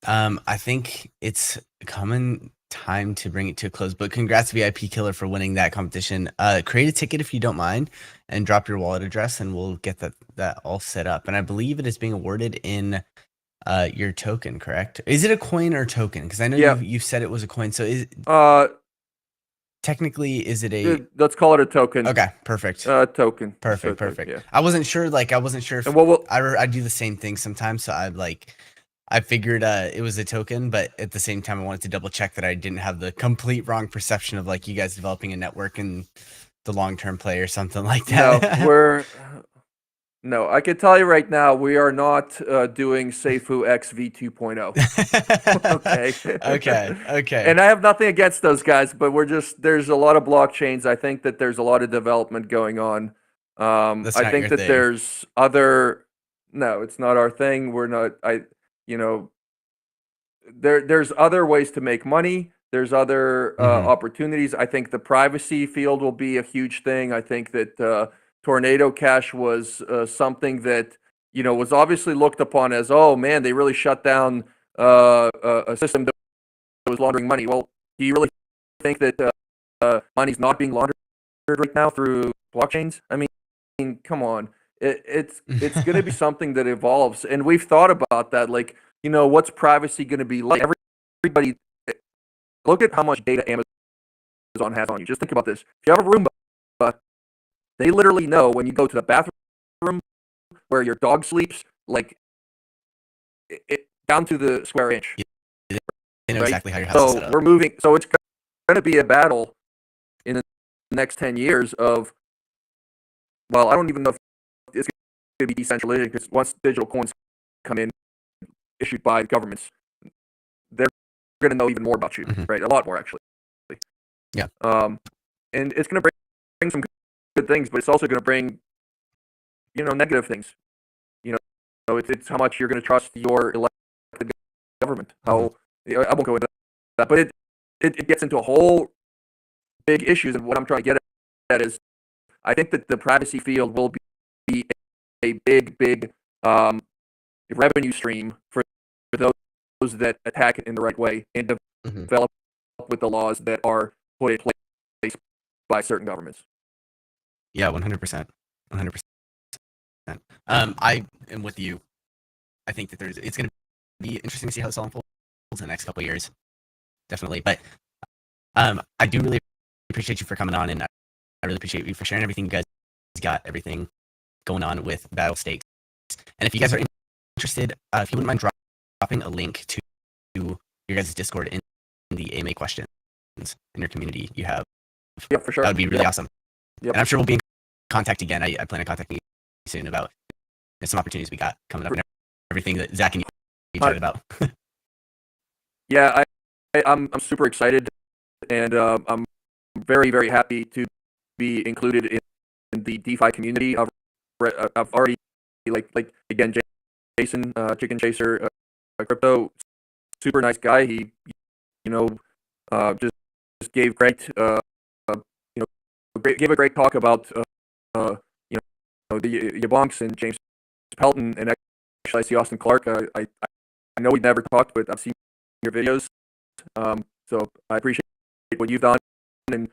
I think it's coming time to bring it to a close. But congrats, VIP Killer, for winning that competition. Create a ticket if you don't mind, and drop your wallet address, and we'll get that all set up. And I believe it is being awarded in your token, correct? Is it a coin or token? Because I know you said it was a coin. So is technically, is it a?
Let's call it a token.
Okay, perfect.
Token.
Perfect.
Yeah.
I wasn't sure. I wasn't sure if I do the same thing sometimes. So I figured it was a token, but at the same time, I wanted to double check that I didn't have the complete wrong perception of you guys developing a network and the long-term play or something like that.
No, I can tell you right now, we are not doing Seifu X V2.0.
Okay.
And I have nothing against those guys, but there's a lot of blockchains. I think that there's a lot of development going on. I think that there's no, it's not our thing. We're not, there's other ways to make money. There's other opportunities. I think the privacy field will be a huge thing. I think that Tornado Cash was something that was obviously looked upon as, oh man, they really shut down a system that was laundering money. Well, do you really think that money's not being laundered right now through blockchains? I mean, come on. It's going to be something that evolves, and we've thought about that. What's privacy going to be like? Everybody, look at how much data Amazon has on you. Just think about this. If you have a Roomba, they literally know when you go to the bathroom where your dog sleeps, down to the square inch.
They know exactly how your house is set up.
We're moving. So it's going to be a battle in the next 10 years of, well, I don't even know if it's going to be decentralized, because once digital coins come in, issued by governments, they're going to know even more about you, right? A lot more, actually.
Yeah.
And it's going to bring some good things, but it's also going to bring, negative things. It's how much you're going to trust your elected government. I won't go into that, but it gets into a whole big issues. And what I'm trying to get at is, I think that the privacy field will be a big revenue stream for those that attack it in the right way and develop with the laws that are put in place by certain governments.
Yeah, 100%. 100%. I am with you. I think that it's going to be interesting to see how this all unfolds in the next couple of years. Definitely. But I do really appreciate you for coming on, and I really appreciate you for sharing everything. You guys got everything going on with Battle Stakes. And if you guys are interested, if you wouldn't mind dropping a link to your guys' Discord in the AMA questions in your community you have.
Yeah, for sure.
That would be really awesome.
Yep.
And I'm sure we'll be in contact again. I plan on contacting you soon about some opportunities we got coming up and everything that Zach and you chatted about.
Yeah, I'm super excited, and I'm very, very happy to be included in the DeFi community. I've already again, Jason, Chicken Chaser, Crypto, super nice guy. He just gave gave a great talk about the Yabonks and James Pelton, and actually I see Austin Clark. I know we never talked, but I've seen your videos, so I appreciate what you've done, and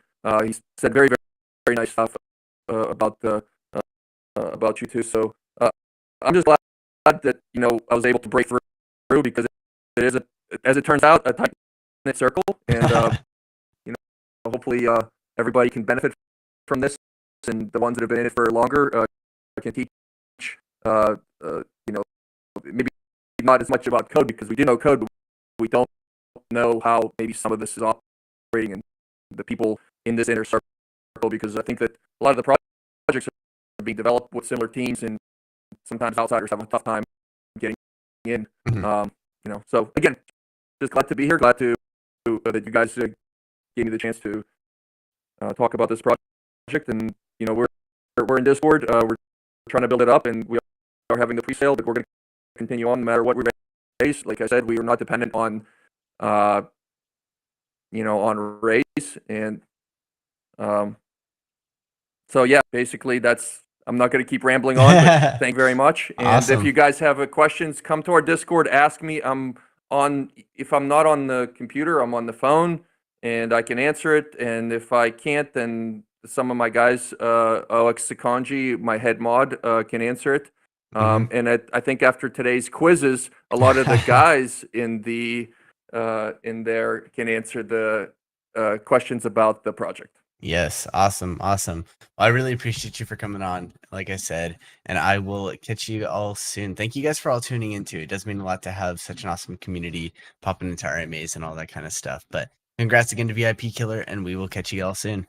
he said very, very, very nice stuff about you too. So I'm just glad that I was able to break through, because it is as it turns out, a tight-knit circle, and hopefully everybody can benefit from this, and the ones that have been in it for longer can teach maybe not as much about code, because we do know code, but we don't know how maybe some of this is operating, and the people in this inner circle, because I think that a lot of the projects are being developed with similar teams, and sometimes outsiders have a tough time getting in. So again, just glad to be here. Glad to that you guys gave me the chance to talk about this project, and we're in Discord. We're trying to build it up, and we are having the pre-sale, but we're going to continue on no matter what we raise. Like I said, we are not dependent on on raise, and so yeah, basically that's. I'm not going to keep rambling on, but thank you very much. And
Awesome.
If you guys have questions, come to our Discord, ask me. If I'm not on the computer, I'm on the phone. and I can answer it. And if I can't, then some of my guys, Alex Sakonji, my head mod, can answer it.
Mhm.
And I think after today's quizzes, a lot of the guys in there can answer the questions about the project.
Yes, awesome, awesome. Well, I really appreciate you for coming on, like I said, and I will catch you all soon. Thank you guys for all tuning into. It does mean a lot to have such an awesome community popping into RMAs and all that kind of stuff. But congrats again to VIP Killer, and we will catch you all soon.